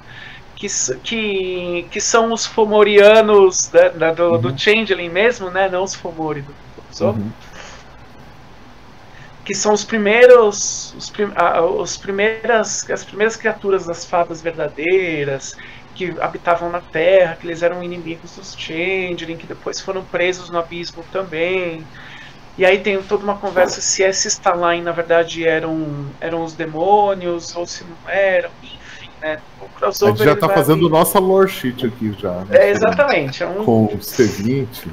que são os Fomorianos, né, do Changeling mesmo, né, não os Fomori do lobisomem, que são as primeiras criaturas das fadas verdadeiras, que habitavam na Terra, que eles eram inimigos dos Changeling, que depois foram presos no abismo também. E aí tem toda uma conversa se esses Talain na verdade eram os demônios ou se não eram, enfim, né? O crossover, a gente já tá fazendo nossa lore sheet aqui já. Né? Exatamente. Com o C20,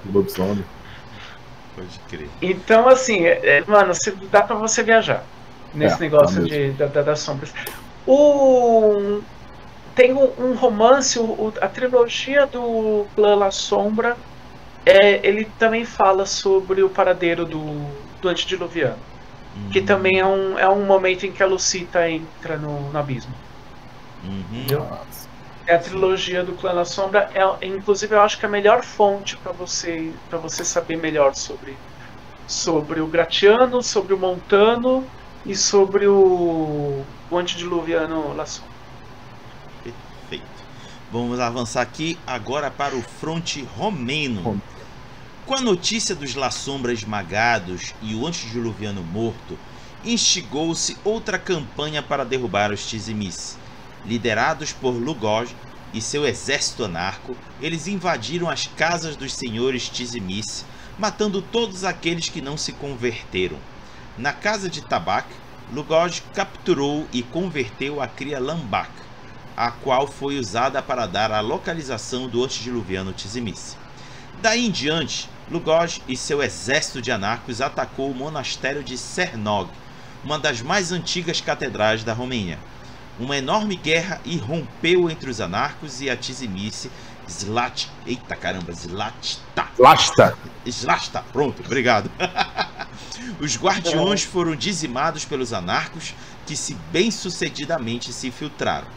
o lobisomem. Pode crer. Então, assim, mano, dá pra você viajar nesse negócio das sombras. Tem um romance, a trilogia do Clã La Sombra, ele também fala sobre o paradeiro do antediluviano, que também é um momento em que a Lucita entra no abismo. Entendeu? É a trilogia do Clã La Sombra, inclusive eu acho que é a melhor fonte para você saber melhor sobre o Gratiano, sobre o Montano e sobre o antediluviano La Sombra. Perfeito. Vamos avançar aqui agora para o fronte romeno. Com a notícia dos La Sombra esmagados e o antediluviano morto, instigou-se outra campanha para derrubar os Tizimis. Liderados por Lugoj e seu exército anarco, eles invadiram as casas dos senhores Tizimis, matando todos aqueles que não se converteram. Na casa de Tabak, Lugoj capturou e converteu a cria Lambak, a qual foi usada para dar a localização do antediluviano Tizimis. Daí em diante, Lugoj e seu exército de anarcos atacou o monastério de Cernog, uma das mais antigas catedrais da Romênia. Uma enorme guerra irrompeu entre os anarcos e a Tizimice Slasta. Pronto, obrigado. Os guardiões foram dizimados pelos anarcos, que bem-sucedidamente se infiltraram.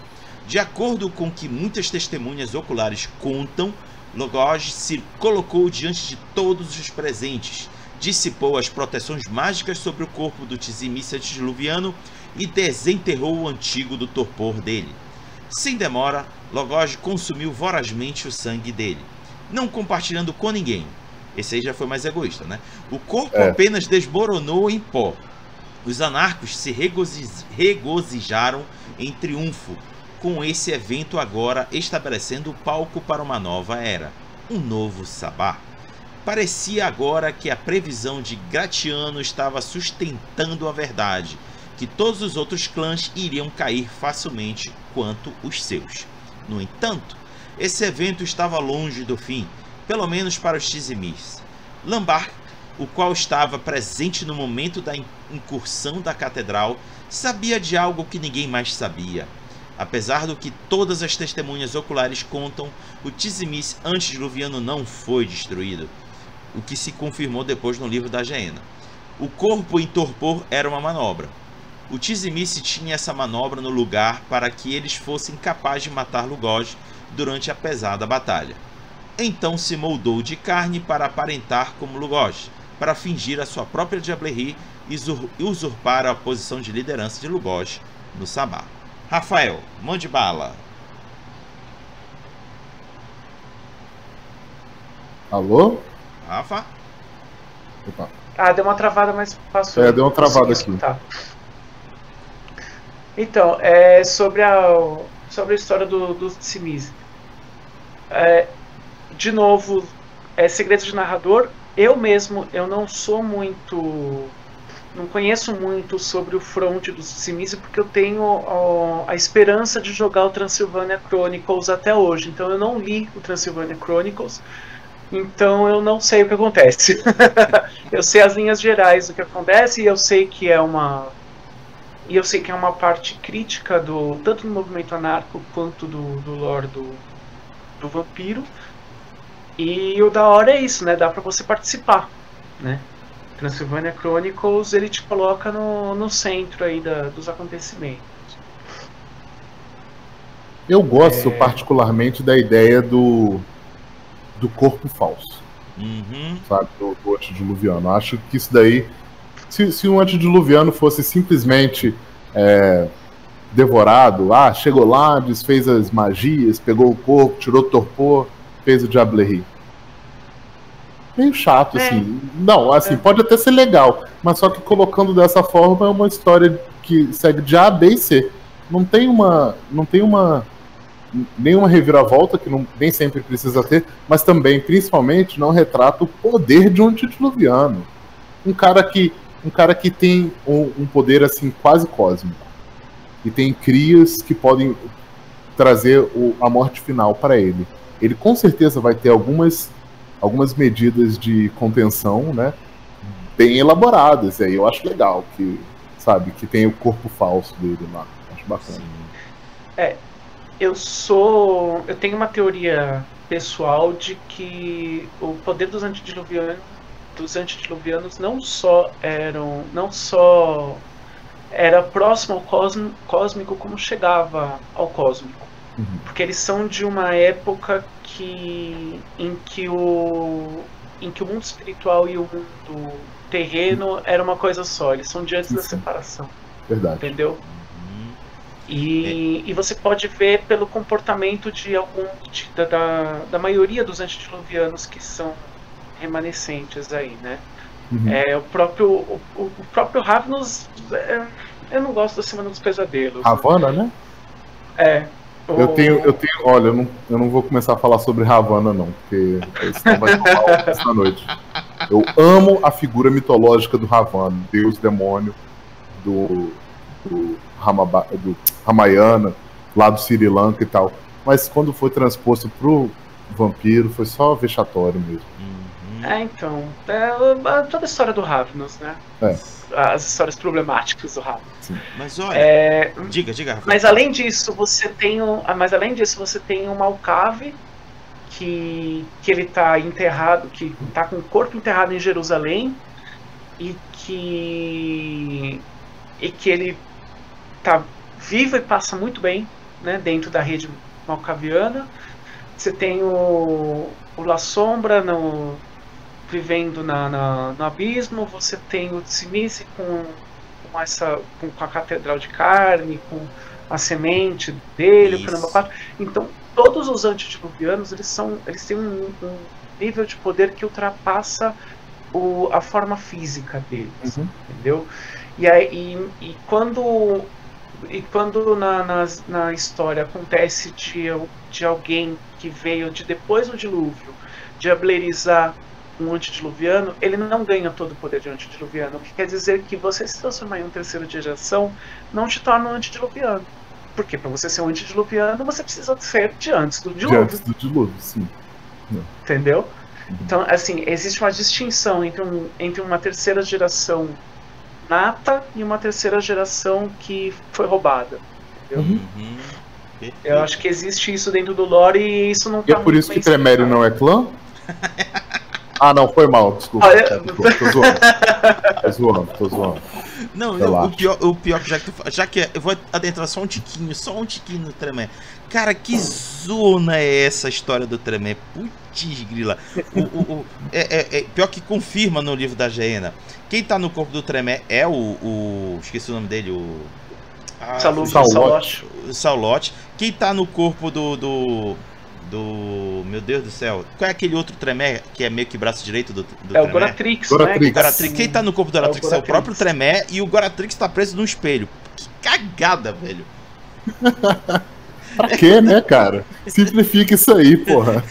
De acordo com o que muitas testemunhas oculares contam, Lugoj se colocou diante de todos os presentes, dissipou as proteções mágicas sobre o corpo do Tizimice antediluviano e desenterrou o antigo do torpor dele. Sem demora, Lugoj consumiu vorazmente o sangue dele, não compartilhando com ninguém. Esse aí já foi mais egoísta, né? O corpo apenas desmoronou em pó. Os anarcos se regozijaram em triunfo, com esse evento agora estabelecendo o palco para uma nova era, um novo Sabá. Parecia agora que a previsão de Gratiano estava sustentando a verdade, que todos os outros clãs iriam cair facilmente quanto os seus. No entanto, esse evento estava longe do fim, pelo menos para os Tizimis. Lambak, o qual estava presente no momento da incursão da catedral, sabia de algo que ninguém mais sabia. Apesar do que todas as testemunhas oculares contam, o Tizimis antediluviano não foi destruído, o que se confirmou depois no livro da Gehenna. O corpo em torpor era uma manobra. O Tizimice tinha essa manobra no lugar para que eles fossem capazes de matar Lugoj durante a pesada batalha. Então se moldou de carne para aparentar como Lugoj, para fingir a sua própria diablerie e usurpar a posição de liderança de Lugoj no Sabá. Rafael, mande bala. Alô? Rafa? Opa. Deu uma travada, mas passou. Deu uma travada aqui. Então, sobre a história do Tzimis. De novo, segredo de narrador. Eu mesmo, eu não sou muito não conheço muito sobre o front do Tzimisce, porque eu tenho a esperança de jogar o Transylvania Chronicles até hoje. Então eu não li o Transylvania Chronicles, então eu não sei o que acontece. Eu sei as linhas gerais do que acontece, e eu sei que é uma parte crítica tanto do movimento anarco quanto do lore do vampiro. E o da hora é isso, né? Dá pra você participar, né? Transylvania Chronicles, ele te coloca no centro aí dos acontecimentos. Eu gosto particularmente da ideia do corpo falso, sabe, do antediluviano. Acho que isso daí, se um antediluviano fosse simplesmente devorado, chegou lá, desfez as magias, pegou o corpo, tirou o torpor, fez o Diablerie. Meio chato, assim. Não, assim, pode até ser legal, mas só que colocando dessa forma é uma história que segue de A, B e C. Não tem nenhuma reviravolta, que nem sempre precisa ter, mas também, principalmente, não retrata o poder de um antediluviano. Um cara que tem um poder, assim, quase cósmico. E tem crias que podem trazer a morte final para ele. Ele com certeza vai ter algumas medidas de contenção, né, bem elaboradas. Aí eu acho legal que tem o corpo falso dele lá. Acho bacana. Eu tenho uma teoria pessoal de que o poder dos antediluvianos não só era próximo ao cósmico como chegava ao cósmico. Porque eles são de uma época em que o mundo espiritual e o mundo terreno era uma coisa só. Eles são de antes da separação. Verdade. Entendeu? E você pode ver pelo comportamento da maioria dos antediluvianos que são remanescentes aí, né? O próprio Ravnus, eu não gosto da Semana dos Pesadelos. Ravana, né? Olha, eu não vou começar a falar sobre Ravana, não, porque senão vai falar essa noite. Eu amo a figura mitológica do Ravana, deus demônio do Ramayana, lá do Sri Lanka e tal. Mas quando foi transposto pro vampiro, foi só vexatório mesmo. Então, toda a história do Ravnus, né? As histórias problemáticas do Ravnus. Mas olha, diga, Rafael. Mas além disso, você tem um Malcave que ele tá enterrado, que tá com o corpo enterrado em Jerusalém, e que ele tá vivo e passa muito bem, né, dentro da rede malcaviana. Você tem o La Sombra vivendo no abismo. Você tem o Tzimisce com a Catedral de Carne, com a semente dele, o Caramba 4. Então, todos os antediluvianos, eles têm um nível de poder que ultrapassa a forma física deles, entendeu? E quando na história acontece de alguém que veio depois do dilúvio diablerizar um antediluviano, ele não ganha todo o poder de um antediluviano, o que quer dizer que você se transformar em um terceiro de geração não te torna um antediluviano. Porque para você ser um antediluviano, você precisa ser de antes do dilúvio. De antes do dilúvio, sim. Entendeu? Então, assim, existe uma distinção entre uma terceira geração nata e uma terceira geração que foi roubada. Entendeu? Eu acho que existe isso dentro do lore e isso não tá. E é por isso que Tremério não é clã? Não, foi mal, desculpa. Tô zoando. Não, o pior que já que eu vou adentrar só um tiquinho no Tremé. Cara, que zona é essa história do Tremé? Putz, grila. Pior que confirma no livro da Gehenna. Quem tá no corpo do Tremé é esqueci o nome dele, Saulote. Quem tá no corpo do meu Deus do céu, qual é aquele outro Tremé que é meio que braço direito do Tremé? O Goratrix, né? Quem tá no corpo do Goratrix é o próprio Tremé, e o Goratrix tá preso num espelho. Que cagada, velho. Pra quê, né, cara? Simplifica isso aí, porra.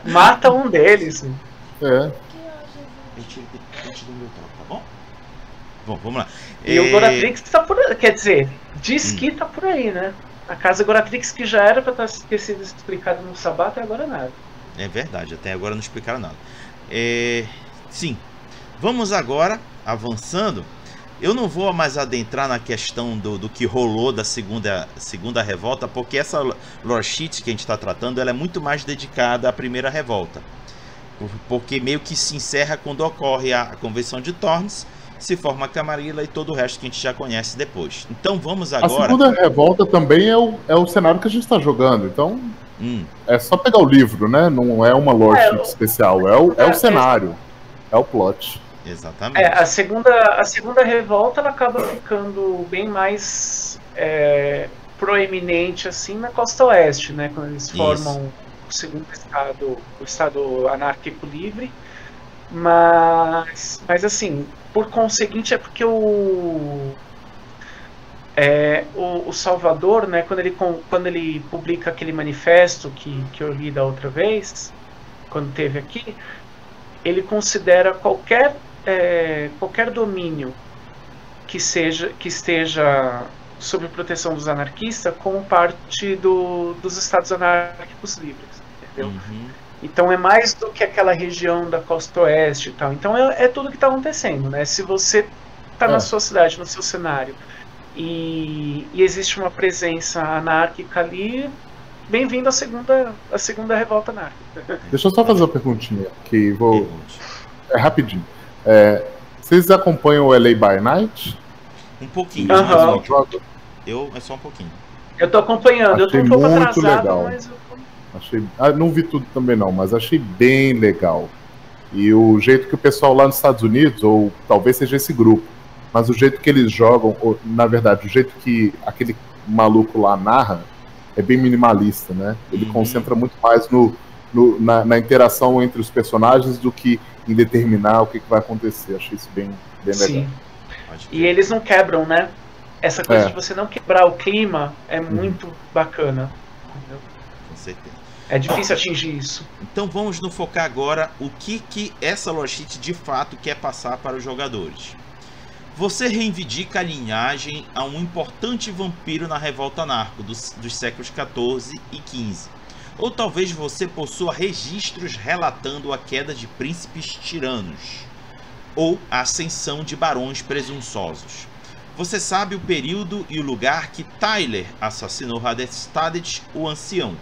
Mata um deles. Eu tiro do meu toque, tá bom? Bom, vamos lá. E o Goratrix tá por aí, quer dizer, diz que tá por aí, né? A casa Goratrix, que já era pra ter sido explicado no Sabá, até agora nada. É verdade, até agora não explicaram nada. Sim, vamos agora, avançando. Eu não vou mais adentrar na questão do que rolou da segunda revolta, porque essa lore sheet que a gente está tratando, ela é muito mais dedicada à primeira revolta. Porque meio que se encerra quando ocorre a convenção de Tornes, se forma a Camarilla e todo o resto que a gente já conhece depois. Então vamos agora... A segunda revolta também é o cenário que a gente está jogando, então é só pegar o livro, né? Não é uma lore sheet especial, é o cenário, é o plot. Exatamente. A segunda revolta ela acaba ficando bem mais proeminente assim na costa oeste, né? Quando eles formam o segundo estado, o estado anárquico livre. Mas assim, por conseguinte, é porque o Salvador, né, quando ele publica aquele manifesto que eu li da outra vez, quando teve aqui, ele considera qualquer domínio que esteja sob proteção dos anarquistas como parte dos estados anárquicos livres, entendeu? Então é mais do que aquela região da costa oeste e tal. Então é tudo que está acontecendo, né? Se você está na sua cidade, no seu cenário, e existe uma presença anárquica ali, bem-vindo à segunda revolta anárquica. Deixa eu só fazer uma perguntinha, que vou... É rapidinho. Vocês acompanham o LA by Night? Um pouquinho. É só um pouquinho. Eu tô acompanhando. Achei eu tô um pouco muito atrasado, legal. mas não vi tudo também não, mas achei bem legal. E o jeito que o pessoal lá nos Estados Unidos, ou talvez seja esse grupo, mas o jeito que eles jogam, ou, na verdade, o jeito que aquele maluco lá narra, é bem minimalista, né? Ele concentra muito mais na interação entre os personagens do que em determinar o que vai acontecer. Achei isso bem legal. Sim. E eles não quebram, né? Essa coisa de você não quebrar o clima é muito bacana. Entendeu? Com certeza. É difícil atingir isso. Então vamos nos focar agora o que essa lore sheet de fato quer passar para os jogadores. Você reivindica a linhagem a um importante vampiro na revolta anarco dos séculos XIV e XV. Ou talvez você possua registros relatando a queda de príncipes tiranos ou a ascensão de barões presunçosos. Você sabe o período e o lugar que Tyler assassinou Hadestadet, o ancião,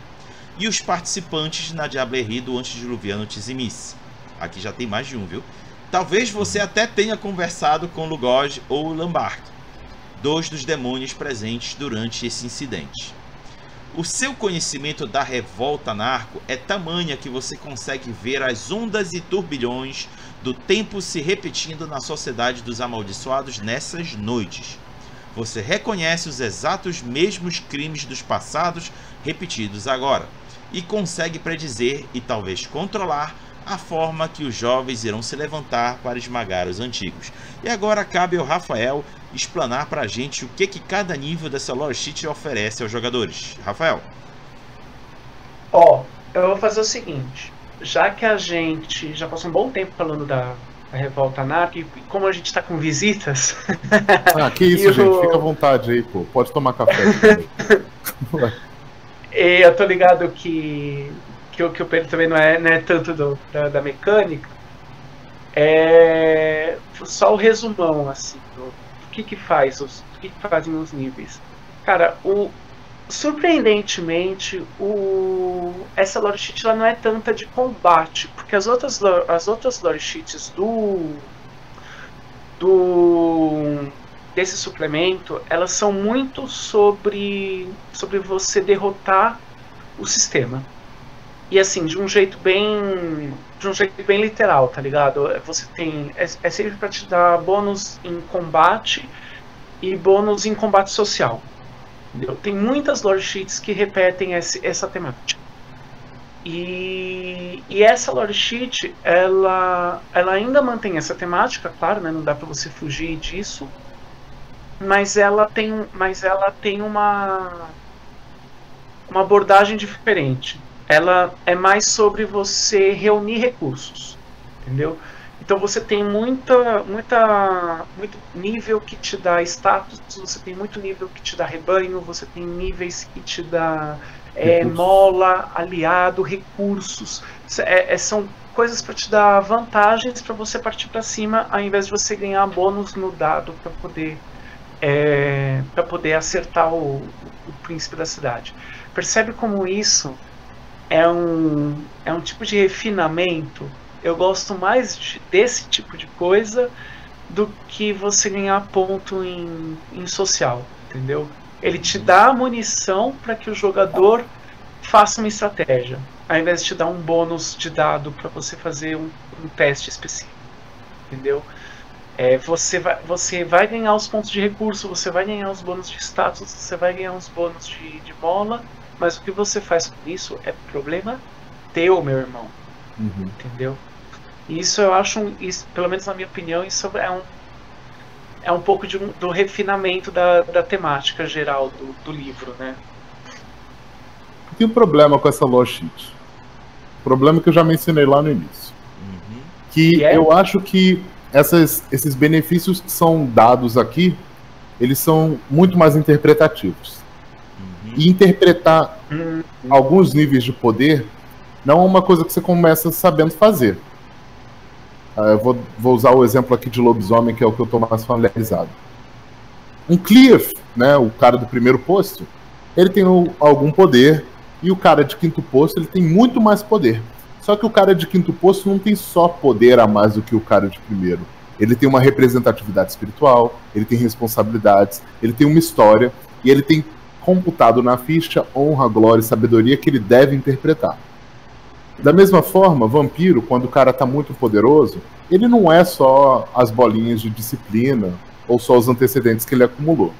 e os participantes na diablerie do antediluviano Tizimice. Aqui já tem mais de um, viu? Talvez você até tenha conversado com Lugoj ou Lambart, dois dos demônios presentes durante esse incidente. O seu conhecimento da revolta anarco é tamanha que você consegue ver as ondas e turbilhões do tempo se repetindo na sociedade dos amaldiçoados nessas noites. Você reconhece os exatos mesmos crimes dos passados repetidos agora, e consegue predizer e talvez controlar a forma que os jovens irão se levantar para esmagar os antigos. E agora cabe ao Rafael explanar pra gente o que cada nível dessa lore sheet oferece aos jogadores. Rafael. Eu vou fazer o seguinte, já que a gente já passou um bom tempo falando da revolta anárquica, e como a gente tá com visitas... que isso, gente, fica à vontade aí, pô, pode tomar café. E eu tô ligado que o Pedro também não é tanto da mecânica. Só o resumão, assim, do que fazem os níveis. Cara, surpreendentemente, essa lore sheet ela não é tanta de combate, porque as outras lore sheets desse suplemento, elas são muito sobre você derrotar o sistema. E assim, de um jeito bem literal, tá ligado? Você tem é sempre para te dar bônus em combate e bônus em combate social. Entendeu? Tem muitas lore sheets que repetem essa temática. E essa lore sheet, ela ainda mantém essa temática, claro, né? Não dá para você fugir disso. Mas ela tem uma abordagem diferente. Ela é mais sobre você reunir recursos, entendeu? Então você tem muito nível que te dá status, você tem muito nível que te dá rebanho, você tem níveis que te dá mola, aliado, recursos. São coisas para te dar vantagens para você partir para cima, ao invés de você ganhar bônus no dado para poder acertar o príncipe da cidade. Percebe como isso é um tipo de refinamento? Eu gosto mais desse tipo de coisa do que você ganhar ponto em social, entendeu? Ele te dá munição para que o jogador faça uma estratégia, ao invés de te dar um bônus de dado para você fazer um teste específico, entendeu? Você vai ganhar os pontos de recurso, você vai ganhar os bônus de status, você vai ganhar os bônus de mola, mas o que você faz com isso é problema teu, meu irmão. Entendeu? E isso eu acho, pelo menos na minha opinião, isso é um pouco do refinamento da temática geral do livro, né? Tem um problema com essa lore sheet. O problema que eu já mencionei lá no início. Que eu acho que esses benefícios que são dados aqui, eles são muito mais interpretativos. E interpretar alguns níveis de poder não é uma coisa que você começa sabendo fazer. Eu vou usar o exemplo aqui de lobisomem, que é o que eu estou mais familiarizado. Um Cleaf, né, o cara do primeiro posto, ele tem algum poder, e o cara de quinto posto ele tem muito mais poder. Só que o cara de quinto posto não tem só poder a mais do que o cara de primeiro. Ele tem uma representatividade espiritual, ele tem responsabilidades, ele tem uma história, e ele tem computado na ficha honra, glória e sabedoria que ele deve interpretar. Da mesma forma, vampiro, quando o cara tá muito poderoso, ele não é só as bolinhas de disciplina ou só os antecedentes que ele acumulou.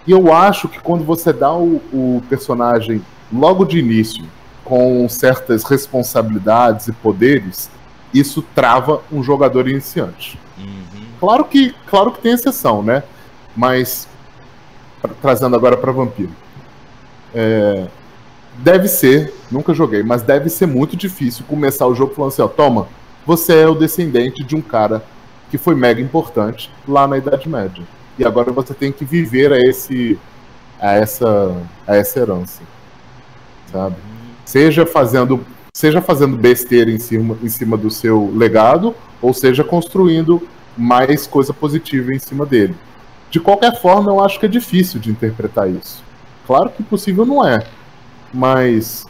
E eu acho que quando você dá o personagem logo de início com certas responsabilidades e poderes, isso trava um jogador iniciante. Claro que tem exceção, né? Mas, trazendo agora para vampiro. Deve ser, nunca joguei, mas deve ser muito difícil começar o jogo falando assim, ó, toma, você é o descendente de um cara que foi mega importante lá na Idade Média. E agora você tem que viver a essa herança. Sabe? Seja fazendo besteira em cima do seu legado, ou seja construindo mais coisa positiva em cima dele. De qualquer forma, eu acho que é difícil de interpretar isso. Claro que impossível não é. Mas,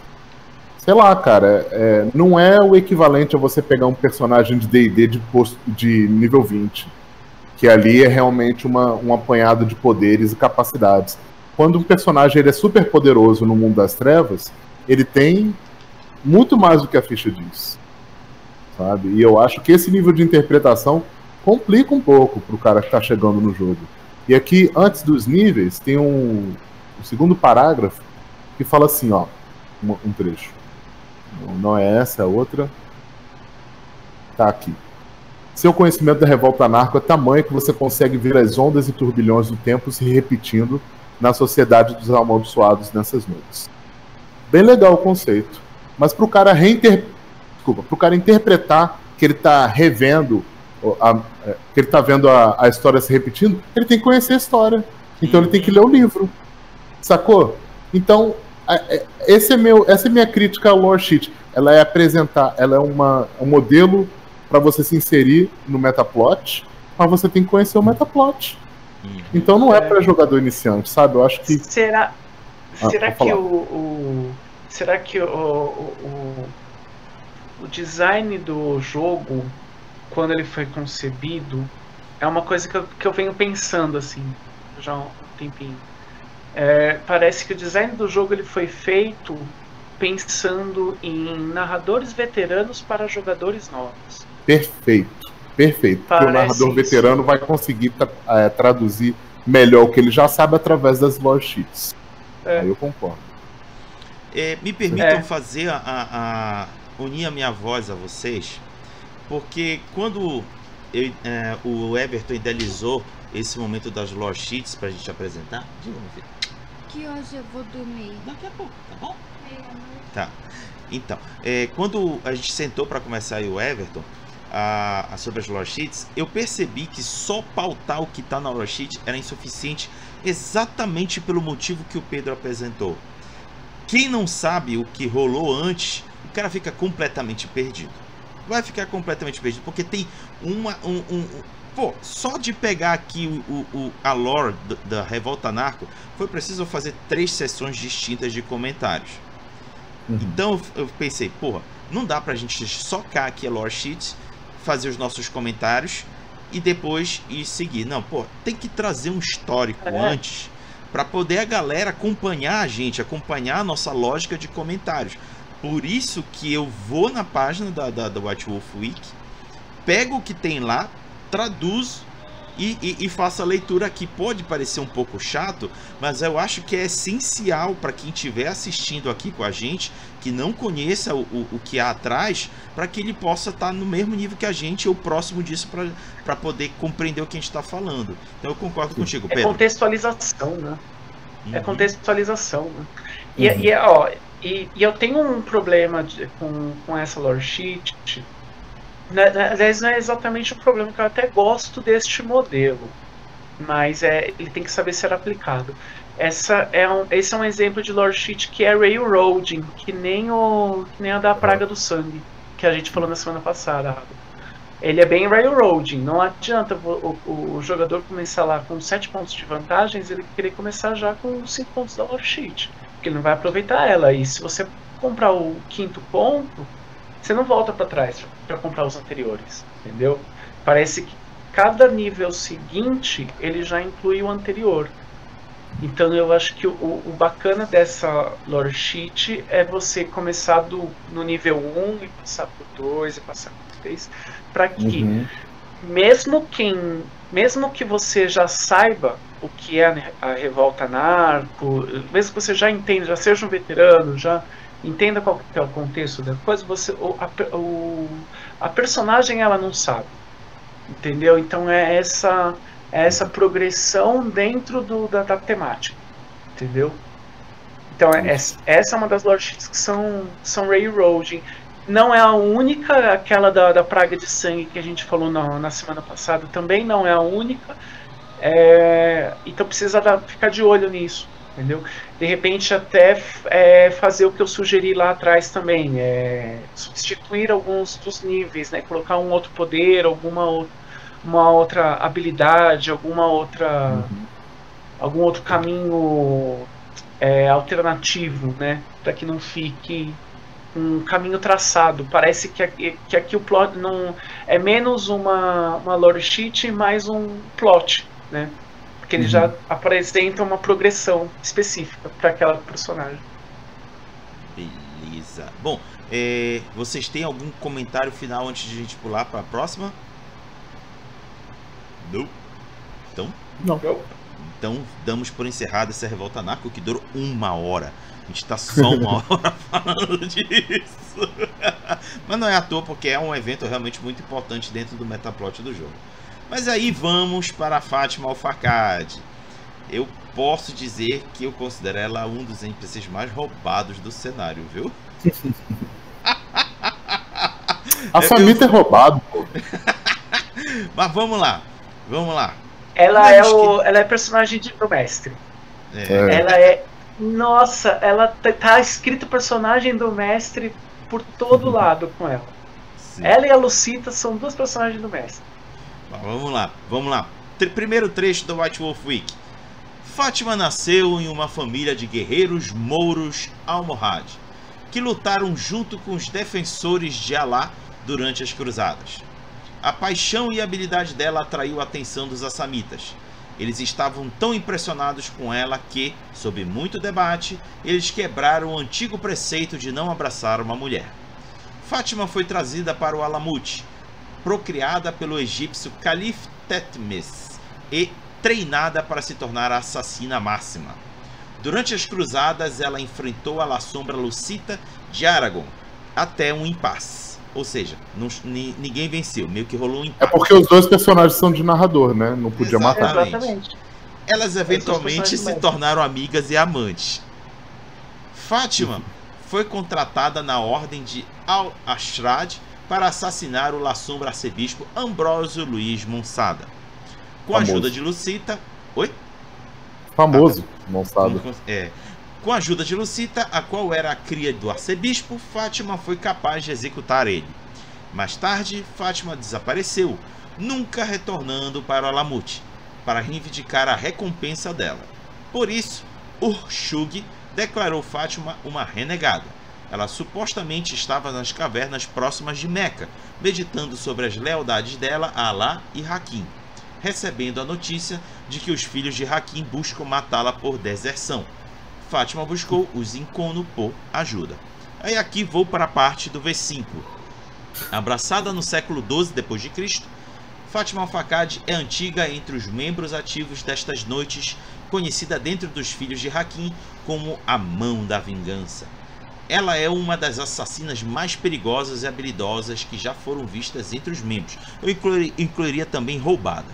sei lá, cara, não é o equivalente a você pegar um personagem de D&D de nível 20, que ali é realmente um apanhado de poderes e capacidades. Quando um personagem ele é super poderoso no mundo das trevas, ele tem muito mais do que a ficha diz, sabe? E eu acho que esse nível de interpretação complica um pouco pro cara que tá chegando no jogo. E aqui, antes dos níveis, tem um segundo parágrafo que fala assim, ó, um trecho. Não é essa, é outra. Tá aqui. Seu conhecimento da revolta anarco é tamanho que você consegue ver as ondas e turbilhões do tempo se repetindo na sociedade dos amaldiçoados nessas noites. Bem legal o conceito. Mas pro cara interpretar que ele tá revendo, que ele tá vendo a história se repetindo, ele tem que conhecer a história. Então ele tem que ler o livro. Sacou? Então, essa é minha crítica ao lore sheet. Ela é um modelo para você se inserir no metaplot, mas você tem que conhecer o metaplot. Então não é para jogador iniciante, sabe? Eu acho que será que o design do jogo, quando ele foi concebido, é uma coisa que eu venho pensando assim já há um tempinho. Parece que o design do jogo ele foi feito pensando em narradores veteranos para jogadores novos. Perfeito. Porque o narrador veterano vai conseguir traduzir melhor o que ele já sabe através das lore sheets. Aí eu concordo. Me permitam fazer unir a minha voz a vocês, porque quando o Everton idealizou esse momento das lore sheets pra gente apresentar, diga, meu filho. Que hoje eu vou dormir. Daqui a pouco, tá bom? Meia-noite. Tá. Então, quando a gente sentou para começar aí o Everton, sobre as lore sheets, eu percebi que só pautar o que está na lore sheet era insuficiente, exatamente pelo motivo que o Pedro apresentou. Quem não sabe o que rolou antes, o cara fica completamente perdido. Vai ficar completamente perdido, porque tem pô, só de pegar aqui a lore da Revolta Narco, foi preciso fazer 3 sessões distintas de comentários. Então eu pensei, porra, não dá pra gente socar aqui a lore sheet, fazer os nossos comentários e depois ir seguir. Não, pô, tem que trazer um histórico antes, para poder a galera acompanhar a gente, acompanhar a nossa lógica de comentários. Por isso que eu vou na página da White Wolf Week, pego o que tem lá, traduzo e faço a leitura aqui. Pode parecer um pouco chato, mas eu acho que é essencial para quem estiver assistindo aqui com a gente, que não conheça o que há atrás, para que ele possa estar no mesmo nível que a gente ou próximo disso, para poder compreender o que a gente está falando. Então eu concordo contigo, Pedro. É contextualização, né? É contextualização, né? E eu tenho um problema com essa lore sheet. Aliás, não é exatamente um problema, que eu até gosto deste modelo, mas ele tem que saber ser aplicado. Esse é um exemplo de lore sheet que é railroading, que nem a da Praga do Sangue, que a gente falou na semana passada. Ele é bem railroading, não adianta o jogador começar lá com 7 pontos de vantagens, ele querer começar já com 5 pontos da lore sheet, porque ele não vai aproveitar ela. E se você comprar o 5º ponto, você não volta para trás para comprar os anteriores, entendeu? Parece que cada nível seguinte ele já inclui o anterior. Então eu acho que o bacana dessa lore sheet é você começar no nível 1 e passar por 2 e passar por 3, para que mesmo que você já saiba o que é a Revolta Narco, mesmo que você já entenda, já seja um veterano, já entenda qual que é o contexto da coisa, a personagem ela não sabe, entendeu? Então é essa progressão dentro da temática, entendeu? Então essa é uma das lore sheets que são railroading. Não é a única, aquela da Praga de Sangue que a gente falou na semana passada, também não é a única, então precisa ficar de olho nisso, entendeu? De repente até fazer o que eu sugeri lá atrás também, substituir alguns dos níveis, né? Colocar um outro poder, uma outra habilidade, algum outro caminho alternativo, né? Para que não fique um caminho traçado. Parece que aqui o plot não é menos uma lore sheet e mais um plot, né? Porque ele já apresenta uma progressão específica para aquela personagem. Beleza. Bom, vocês têm algum comentário final antes de a gente pular para a próxima? Não. Então? Não. Então damos por encerrada essa Revolta Narco, que durou 1 hora. A gente tá só 1 hora falando disso. Mas não é à toa, porque é um evento realmente muito importante dentro do metaplot do jogo. Mas aí vamos para a Fátima Al-Fakad. Eu posso dizer que eu considero ela um dos NPCs mais roubados do cenário, viu? A Samita é roubado, pô. Mas vamos lá. Ela é personagem do mestre. Ela é... Nossa, ela tá escrito personagem do mestre por todo lado com ela. Sim. Ela e a Lucita são 2 personagens do mestre. Vamos lá. Primeiro trecho do White Wolf Week. Fátima nasceu em uma família de guerreiros mouros almohad, que lutaram junto com os defensores de Alá durante as cruzadas. A paixão e a habilidade dela atraiu a atenção dos assamitas. Eles estavam tão impressionados com ela que, sob muito debate, eles quebraram o antigo preceito de não abraçar uma mulher. Fátima foi trazida para o Alamut, procriada pelo egípcio Caliph Thutmose e treinada para se tornar a assassina máxima. Durante as cruzadas, ela enfrentou a La Sombra Lucita de Aragorn até um impasse. Ou seja, ninguém venceu, meio que rolou um impasse. É porque os 2 personagens são de narrador, né? Não podia matar. Exatamente. Elas eventualmente se tornaram amigas e amantes. Fátima foi contratada na Ordem de Al-Ashrad para assassinar o La Sombra arcebispo Ambrósio Luiz Monsada. Com a ajuda de Lucita... Oi? Famoso, Monsada. Com a ajuda de Lucita, a qual era a cria do arcebispo, Fátima foi capaz de executar ele. Mais tarde, Fátima desapareceu, nunca retornando para o Alamut, para reivindicar a recompensa dela. Por isso, Urshug declarou Fátima uma renegada. Ela supostamente estava nas cavernas próximas de Meca, meditando sobre as lealdades dela a Alá e Hakim, recebendo a notícia de que os filhos de Hakim buscam matá-la por deserção. Fátima buscou os Inkono por ajuda. Aí aqui vou para a parte do V5. Abraçada no século XII d.C., Fátima al-Faqad é antiga entre os membros ativos destas noites, conhecida dentro dos filhos de Hakim como a Mão da Vingança. Ela é uma das assassinas mais perigosas e habilidosas que já foram vistas entre os membros. Eu incluiria também roubada.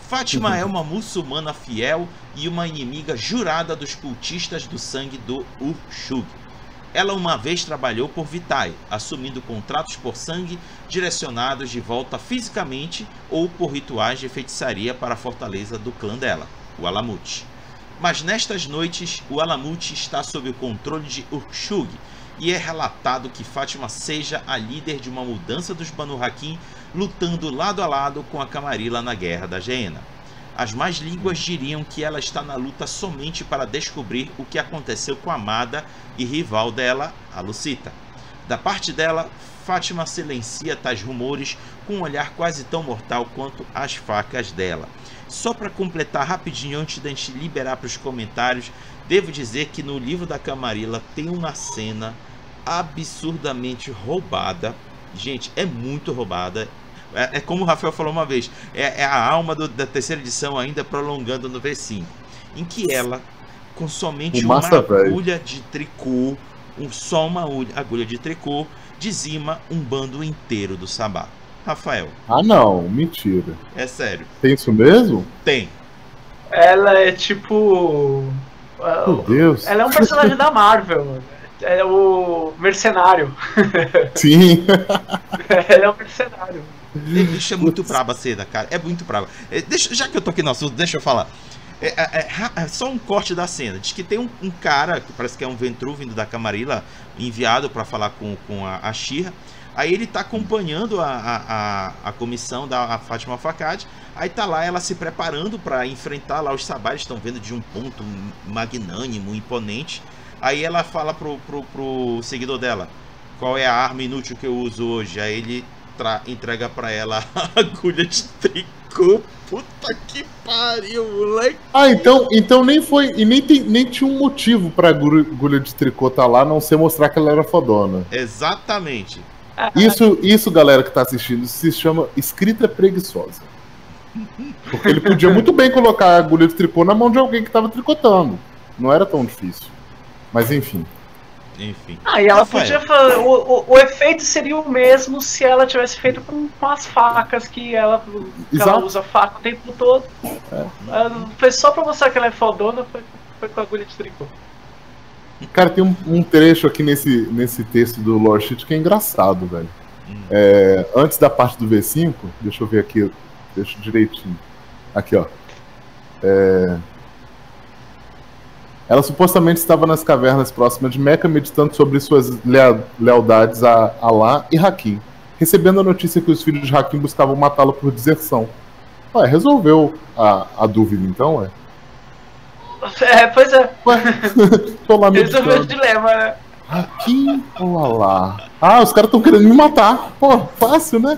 Fátima é uma muçulmana fiel e uma inimiga jurada dos cultistas do sangue do Urshug. Ela uma vez trabalhou por Vitae, assumindo contratos por sangue direcionados de volta fisicamente ou por rituais de feitiçaria para a fortaleza do clã dela, o Alamut. Mas nestas noites, o Alamut está sob o controle de Urshug e é relatado que Fátima seja a líder de uma mudança dos Banu Hakim, lutando lado a lado com a Camarilla na Guerra da Gehenna. As más línguas diriam que ela está na luta somente para descobrir o que aconteceu com a amada e rival dela, a Lucita. Da parte dela, Fátima silencia tais rumores com um olhar quase tão mortal quanto as facas dela. Só para completar rapidinho, antes da gente liberar para os comentários, devo dizer que no livro da Camarilla tem uma cena absurdamente roubada. Gente, é muito roubada. É como o Rafael falou uma vez, é a alma da terceira edição ainda prolongando no V5, em que ela, com somente uma agulha de tricô, só uma agulha de tricô, dizima um bando inteiro do Sabá. Rafael. Ah não, mentira. É sério. Tem isso mesmo? Tem. Ela é tipo... Meu Deus. Ela é um personagem da Marvel. É o mercenário. Sim. Ela é um mercenário. Bicho, é muito braba a cena, cara. É muito braba. Já que eu tô aqui no assunto, deixa eu falar. Só um corte da cena. Diz que tem um cara, que parece que é um Ventru vindo da Camarilla, enviado para falar com a Shira. Aí ele tá acompanhando a comissão da Fátima al-Faqad. Aí tá lá ela se preparando para enfrentar lá os Sabá. Estão vendo de um ponto magnânimo, imponente. Aí ela fala pro seguidor dela: qual é a arma inútil que eu uso hoje? Aí ele entrega pra ela a agulha de tricô. Puta que pariu, moleque. Ah, então nem foi. E nem tinha um motivo pra agulha de tricô tá lá, a não ser mostrar que ela era fodona. Exatamente. Isso, galera que tá assistindo, se chama escrita preguiçosa. Porque ele podia muito bem colocar a agulha de tricô na mão de alguém que tava tricotando. Não era tão difícil. Mas enfim. E ela podia fazer. O efeito seria o mesmo se ela tivesse feito com as facas que ela usa faca o tempo todo. Foi só pra mostrar que ela é fodona, foi com a agulha de tricô. Cara, tem um trecho aqui nesse texto do Lord Shit que é engraçado, velho. Antes da parte do V5, deixa eu ver aqui, deixa direitinho. Aqui, ó. Ela supostamente estava nas cavernas próximas de Meca, meditando sobre suas lealdades a Alá e Hakim, recebendo a notícia que os filhos de Hakim buscavam matá-la por deserção. Resolveu a dúvida, então, Pois é. Tô lá resolveu o dilema, né? Hakim ou Alá? Os caras estão querendo me matar. Pô, fácil, né?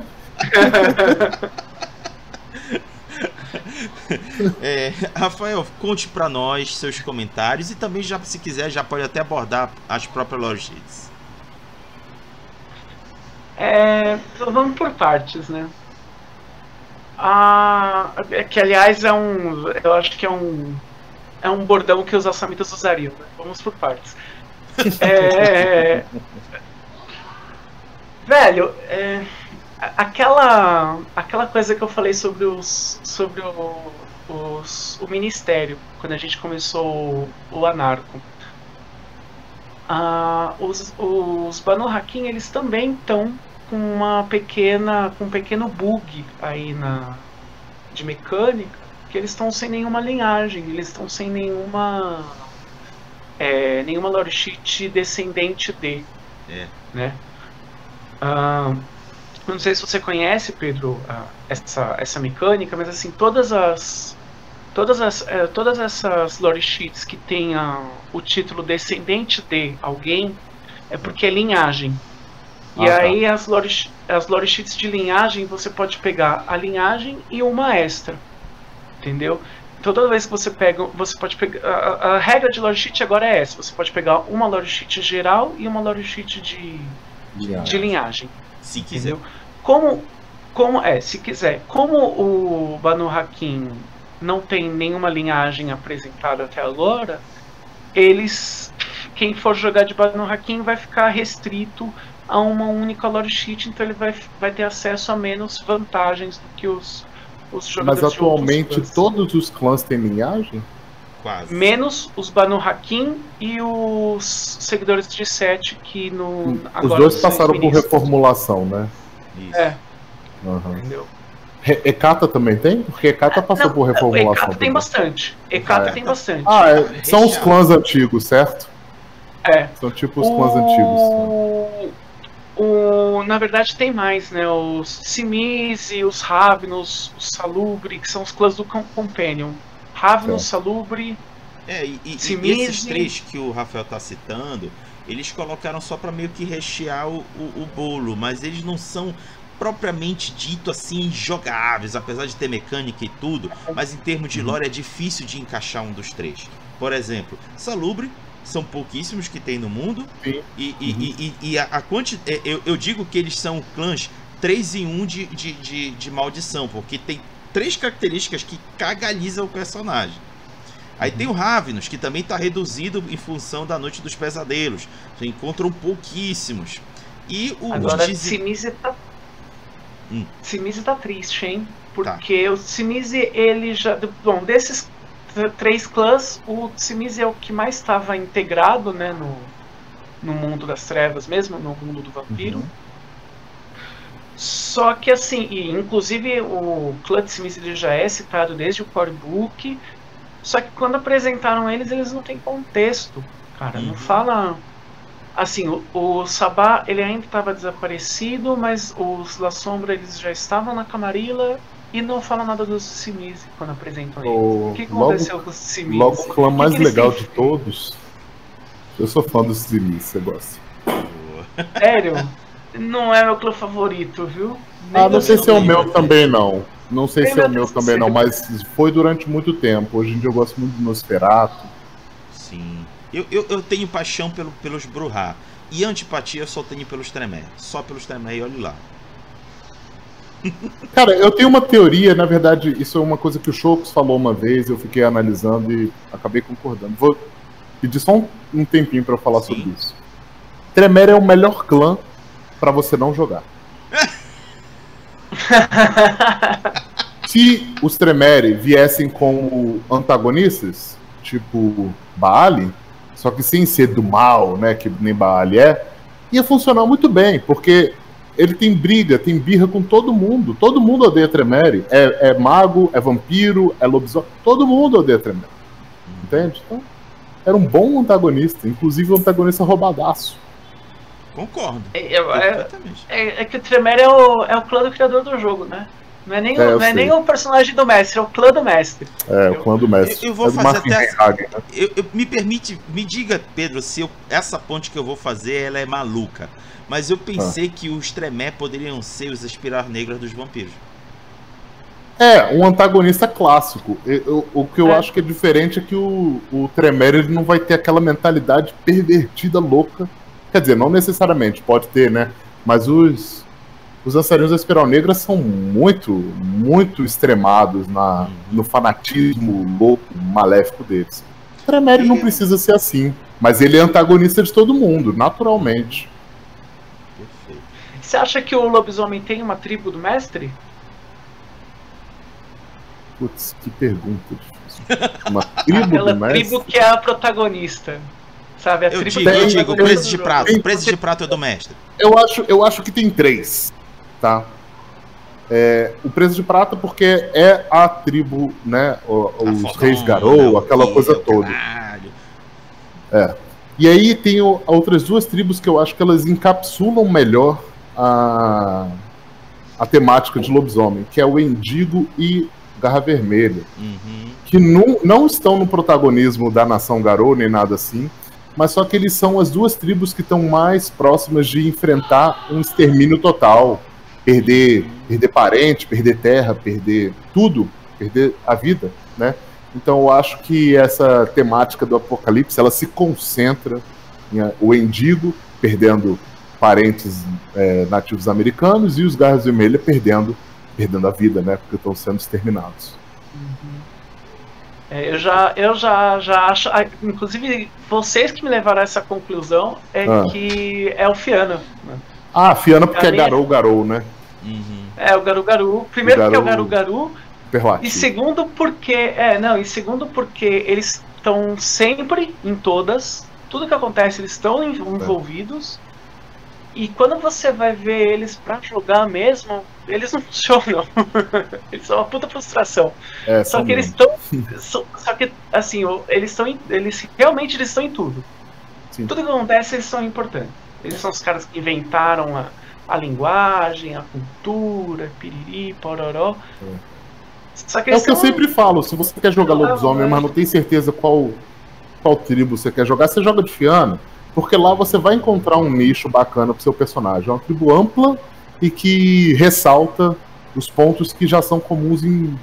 Rafael, conte pra nós seus comentários e também, já se quiser, já pode até abordar as próprias logias. Vamos por partes, né? Que aliás eu acho que é um bordão que os assamitas usariam, né? Vamos por partes. Velho, aquela coisa que eu falei sobre o ministério, quando a gente começou o Anarco. Os Banu Hakim, eles também estão com um pequeno bug aí de mecânica, que eles estão sem nenhuma linhagem, eles estão sem nenhuma lore sheet descendente de, né? Não sei se você conhece, Pedro, essa mecânica, mas assim, todas essas lore sheets que tenham o título descendente de alguém é porque é linhagem. E aí as lore sheets de linhagem, você pode pegar a linhagem e uma extra, entendeu? Toda vez que você pode pegar, a regra de lore sheet agora é essa: você pode pegar uma lore sheet geral e uma lore sheet de linhagem. Se quiser. Se quiser. Como o Banu Haqim não tem nenhuma linhagem apresentada até agora, quem for jogar de Banu Haqim vai ficar restrito a uma única lore sheet, então ele vai ter acesso a menos vantagens do que os jogadores. Mas atualmente todos os clãs têm linhagem? Quase. Menos os Banu Haqim e os seguidores de Set, que os dois passaram por reformulação, né? Isso. Entendeu? Hecata também tem? Porque Hecata passou por reformulação. Hecata tem bastante. Tem bastante. São os clãs antigos, certo? São tipo os clãs antigos. Na verdade tem mais, né? Os Simizi, os Ravnos, os Salubre, que são os clãs do Companion. Ravnos, Salubre, Simizi. E esses três que o Rafael tá citando, eles colocaram só para meio que rechear o bolo, mas eles não são propriamente dito assim jogáveis, apesar de ter mecânica e tudo, mas em termos de lore é difícil de encaixar um dos três. Por exemplo, Salubre, são pouquíssimos que tem no mundo. E a quantidade, eu digo que eles são clãs 3 em 1 de maldição, porque tem 3 características que cagalizam o personagem. Aí tem o Ravnos, que também está reduzido em função da Noite dos Pesadelos. Você encontram pouquíssimos. E agora Simizi tá triste, hein? Porque o Simizi, ele já... Bom, desses 3 clãs, o Simizi é o que mais estava integrado, né, no mundo das trevas mesmo, no mundo do vampiro. Só que assim, inclusive o clã de Simizi ele já é citado desde o core book, só que quando apresentaram eles não têm contexto, cara, não fala... Assim, o Sabá, ele ainda estava desaparecido, mas os La Sombra, eles já estavam na Camarilla e não fala nada dos Simizi quando apresentam eles. O que aconteceu com os Simizi? Logo o clã mais legal de todos. Eu sou fã dos Simizi, você gosta. Sério? Não é meu clã favorito, viu? Não sei se é o meu também não. Não sei se é o meu também não, mas foi durante muito tempo. Hoje em dia eu gosto muito do Nosferatu. Sim. Eu tenho paixão pelos Brujah. E antipatia eu só tenho pelos Tremere. Só pelos Tremere, e olhe lá. Cara, eu tenho uma teoria, na verdade, isso é uma coisa que o Chocos falou uma vez, eu fiquei analisando e acabei concordando. Vou pedir só um tempinho pra eu falar sobre isso. Tremere é o melhor clã pra você não jogar. Se os Tremere viessem como antagonistas, tipo Baali, só que sem ser do mal, né, que nem Baali ia funcionar muito bem, porque ele tem briga, tem birra com todo mundo odeia Tremere, é mago, é vampiro, é lobisomem, todo mundo odeia Tremere, entende? Então, era um bom antagonista, inclusive um antagonista roubadaço. Concordo. É que o Tremere é o clã do criador do jogo, né? Não é nem o personagem do mestre, é o clã do mestre. O clã do mestre. Eu vou fazer até... Me diga, Pedro, se essa ponte que eu vou fazer, ela é maluca. Mas eu pensei que os Tremere poderiam ser os Espiral Negras dos vampiros. Um antagonista clássico. O que eu acho que é diferente é que o Tremere ele não vai ter aquela mentalidade pervertida, louca. Quer dizer, não necessariamente, pode ter, né? Mas os dançarinos da Espiral Negra são muito, muito extremados no fanatismo louco, maléfico deles. O Tremere não precisa ser assim, mas ele é antagonista de todo mundo, naturalmente. Você acha que o lobisomem tem uma tribo do mestre? Putz, que pergunta difícil. Uma tribo Aquela do mestre? tribo que é a protagonista. Sabe, a Eu tribo digo, tem- preço de prato. Preço de prato é do mestre. Eu acho que tem 3, tá? O preso de prata porque é a tribo, né? Os fodona, reis Garou, aquela coisa toda. Caralho. E aí tem outras 2 tribos que eu acho que elas encapsulam melhor a temática de lobisomem, que é o Endigo e Garra Vermelha, Uhum. que não estão no protagonismo da nação Garou, nem nada assim, mas só que eles são as 2 tribos que estão mais próximas de enfrentar um extermínio total. Perder parente, perder terra, perder tudo, perder a vida, né? Então eu acho que essa temática do apocalipse, ela se concentra em o Endigo perdendo parentes nativos americanos e os Garras Vermelhas perdendo a vida, né? Porque estão sendo exterminados. Eu já acho. Inclusive, vocês que me levaram a essa conclusão que é o Fiano. Ah, Fiana porque é Garou, né? Uhum. É o Garu-Garu. Primeiro porque é o Garu-Garu. Perlati. E segundo porque. segundo porque eles estão sempre em todas. Tudo que acontece, eles estão envolvidos. E quando você vai ver eles pra jogar mesmo, eles não funcionam. Eles são uma puta frustração. Só que eles estão. Só que, assim, eles realmente estão em tudo. Sim. Tudo que acontece, eles são importantes. Eles são os caras que inventaram a linguagem, a cultura, piriri, pororó. Só que É o que eu sempre falo, se você quer jogar lobisomem, mas não tem certeza qual tribo você quer jogar, você joga de Fiana. Porque lá você vai encontrar um nicho bacana pro seu personagem. É uma tribo ampla e que ressalta os pontos que já são comuns em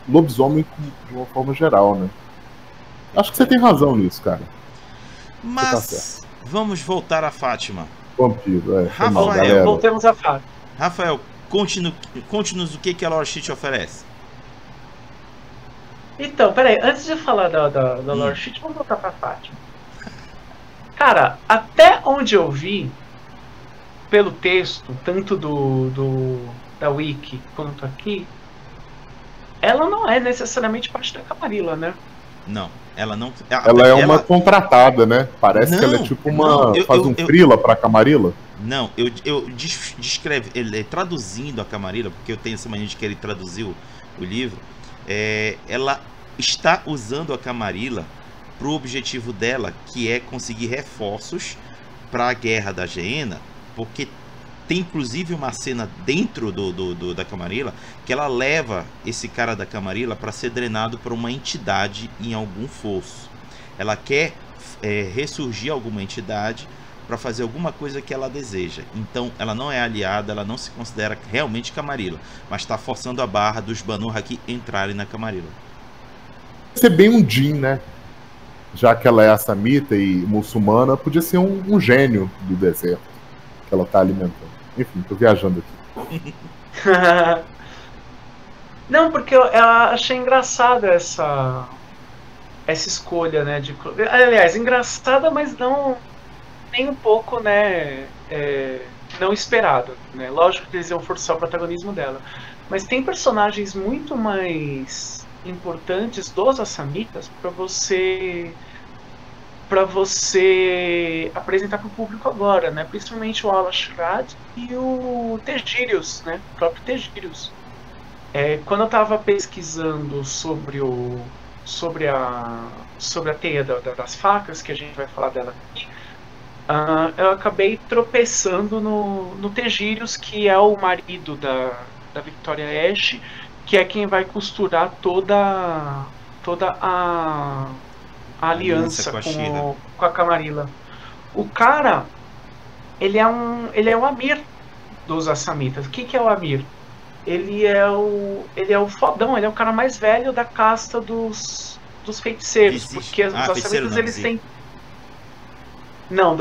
lobisomem de uma forma geral, né? Acho que você tem razão nisso, cara. Mas vamos voltar a Fátima. Vampiro, Rafael, voltemos a Fátima. Rafael, conte-nos o que a Lore Sheet oferece. Então, peraí, antes de falar da Lore Sheet, vamos voltar pra Fátima. Cara, até onde eu vi, pelo texto, tanto da Wiki quanto aqui, ela não é necessariamente parte da Camarilla, né? Não, ela não. Ela é uma contratada, né? Parece que ela é tipo faz um frila pra Camarilla. Não, traduzindo a Camarilla, porque eu tenho essa mania de querer traduzir o livro, ela está usando a Camarilla pro objetivo dela, que é conseguir reforços para a guerra da Gehenna, porque tem inclusive uma cena dentro da Camarilla que ela leva esse cara da Camarilla para ser drenado por uma entidade em algum fosso. Ela quer ressurgir alguma entidade para fazer alguma coisa que ela deseja. Então ela não é aliada, ela não se considera realmente Camarilla, mas está forçando a barra dos Banu Haqi entrarem na Camarilla. Ser bem um Jin, né? Já que ela é assamita e muçulmana, podia ser um gênio do deserto que ela tá alimentando. Enfim, tô viajando aqui. Não, porque eu achei engraçada essa escolha, né? Aliás, engraçada, mas não nem um pouco, né? Não esperado, né? Lógico que eles iam forçar o protagonismo dela. Mas tem personagens muito mais importantes dos assamitas para você apresentar para o público agora, né? Principalmente o Al-Ashrad e o Tegirius, né? O próprio Tegirius. Quando eu estava pesquisando sobre a teia das facas, que a gente vai falar dela aqui, eu acabei tropeçando no Tegirius, que é o marido da Victoria Ash, que é quem vai costurar toda a aliança com a Camarilla. O cara, ele é um Amir dos Assamitas. O que é o Amir? Ele é o fodão, ele é o cara mais velho da casta dos feiticeiros. Porque os Assamitas, eles têm... Não,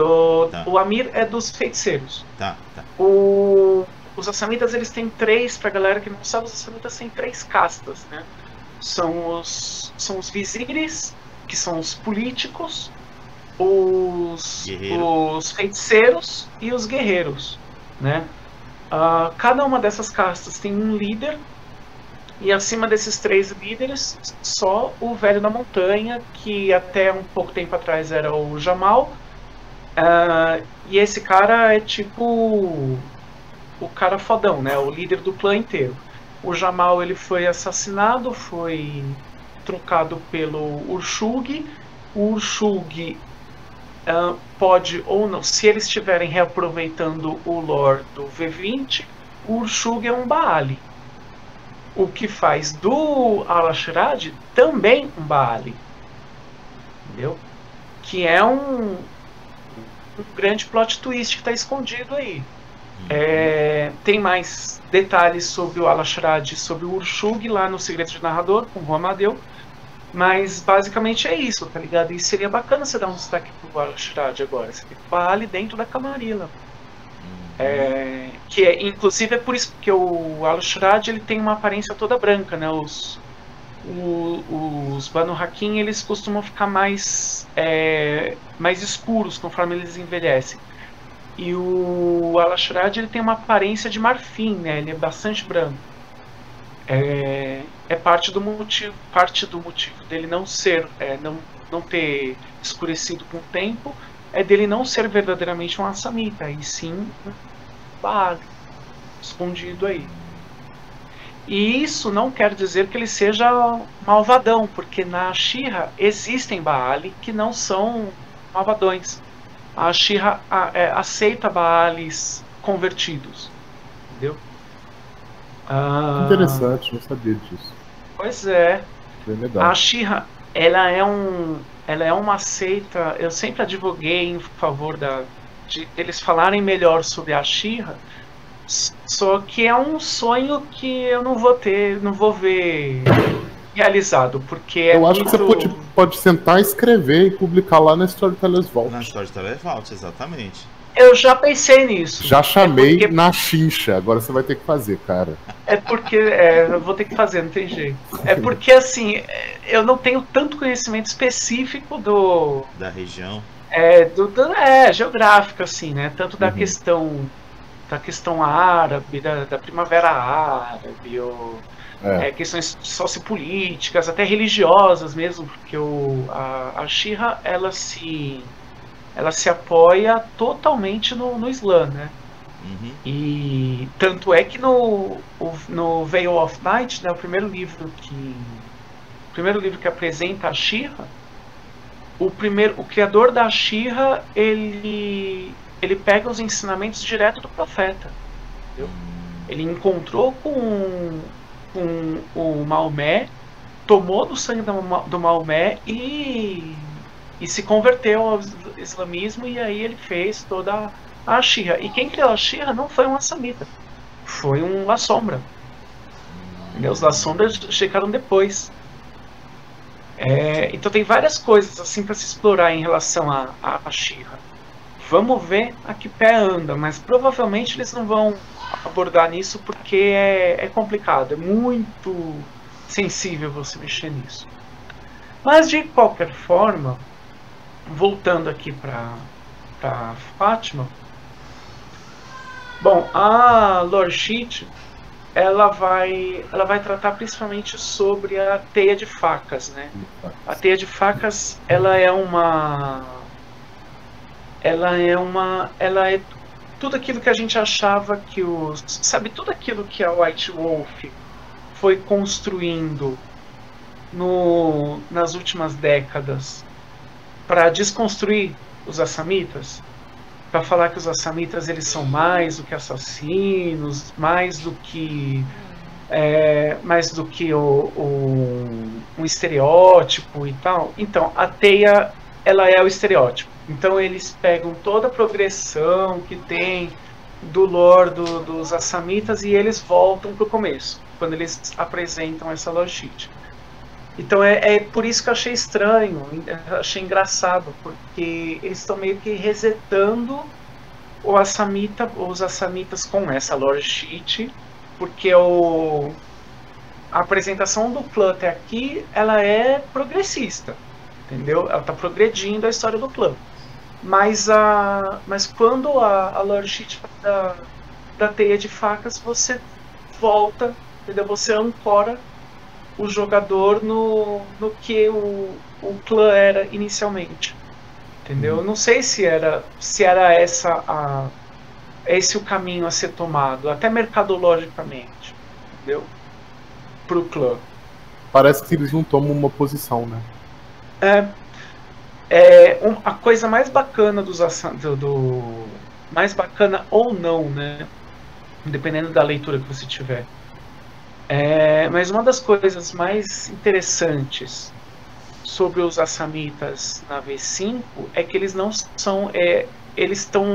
o Amir é dos feiticeiros. Tá. Os Assamitas, eles têm 3, pra galera que não sabe, os Assamitas têm 3 castas, né? São os vizires, que são os políticos, os feiticeiros e os guerreiros, né? Cada uma dessas castas tem um líder, e acima desses 3 líderes, só o Velho da Montanha, que até um pouco tempo atrás era o Jamal, E esse cara é tipo o cara fodão, né? O líder do clã inteiro. O Jamal ele foi assassinado, foi trocado pelo Urshug. O Urshug pode ou não, se eles estiverem reaproveitando o lore do V20, o Urshug é um Baali. O que faz do Al-Ashirad também um Baali. Entendeu? Que é um grande plot twist que está escondido aí. Tem mais detalhes sobre o Al-Ashirad, sobre o Urshug lá no Segredo de Narrador, com o Amadeu. Mas basicamente é isso, tá ligado? E seria bacana você dar um destaque pro Al-Ashirad agora. Você tem o Baali dentro da Camarilla. Inclusive é por isso que o Al-Ashirad ele tem uma aparência toda branca, né? Os Banu Hakim eles costumam ficar mais escuros conforme eles envelhecem. E o Al-Ashirad ele tem uma aparência de marfim, né? Ele é bastante branco. Parte do motivo dele não ser, não ter escurecido com o tempo, é dele não ser verdadeiramente um Assamita, e sim um Baali escondido aí. E isso não quer dizer que ele seja malvadão, porque na Ashira existem Baali que não são malvadões. A Ashira aceita Baalis convertidos, entendeu? Interessante, não sabia disso. Pois é. Bem legal. A Ashira, ela é uma seita. Eu sempre advoguei em favor de eles falarem melhor sobre a Ashira. Só que é um sonho que eu não vou ver realizado, porque eu acho que você pode sentar, escrever e publicar lá na Storytellers Vault. Na Storytellers Vault, exatamente. Eu já pensei nisso. Já chamei na chincha, agora você vai ter que fazer, cara. Eu vou ter que fazer, não tem jeito. É porque assim, eu não tenho tanto conhecimento específico da região. Geográfica, assim, né? Tanto da questão árabe, da primavera árabe, questões sociopolíticas, até religiosas mesmo, porque a Ashira ela se apoia totalmente no Islã, né? E tanto é que no Veil of Night, né, o primeiro livro que apresenta a Ashira, o criador da Ashira, ele pega os ensinamentos direto do profeta, entendeu? Ele encontrou com o Maomé, tomou do sangue do Maomé e se converteu ao islamismo, e aí ele fez toda a Ashira. E quem criou a Ashira não foi um Assamita, foi um La Sombra. Os La Sombras chegaram depois. Então tem várias coisas assim para se explorar em relação a Ashira. Vamos ver a que pé anda, mas provavelmente eles não vão abordar nisso porque é complicado, é muito sensível você mexer nisso. Mas de qualquer forma, voltando aqui para Fátima, bom, a lore sheet ela vai tratar principalmente sobre a teia de facas, né? A teia de facas ela é tudo aquilo que a gente achava que tudo aquilo que a White Wolf foi construindo nas últimas décadas para desconstruir os Assamitas, para falar que os Assamitas eles são mais do que assassinos, mais do que um estereótipo e tal. Então a teia ela é o estereótipo. Então eles pegam toda a progressão que tem do lore dos Assamitas e eles voltam para o começo, quando eles apresentam essa lore sheet. Então é por isso que eu achei estranho, achei engraçado, porque eles estão meio que resetando os Assamitas com essa lore sheet, porque a apresentação do clã até aqui ela é progressista, entendeu? Ela está progredindo a história do clã. Mas quando a lore sheet da teia de facas, você volta, entendeu? Você ancora o jogador no que o clã era inicialmente. Entendeu? Eu não sei se era esse o caminho a ser tomado, até mercadologicamente, entendeu? Pro clã. Parece que eles não tomam uma posição, né? A coisa mais bacana mais bacana ou não, né? Dependendo da leitura que você tiver. Mas uma das coisas mais interessantes sobre os Assamitas na V5 é que eles não são. Eles estão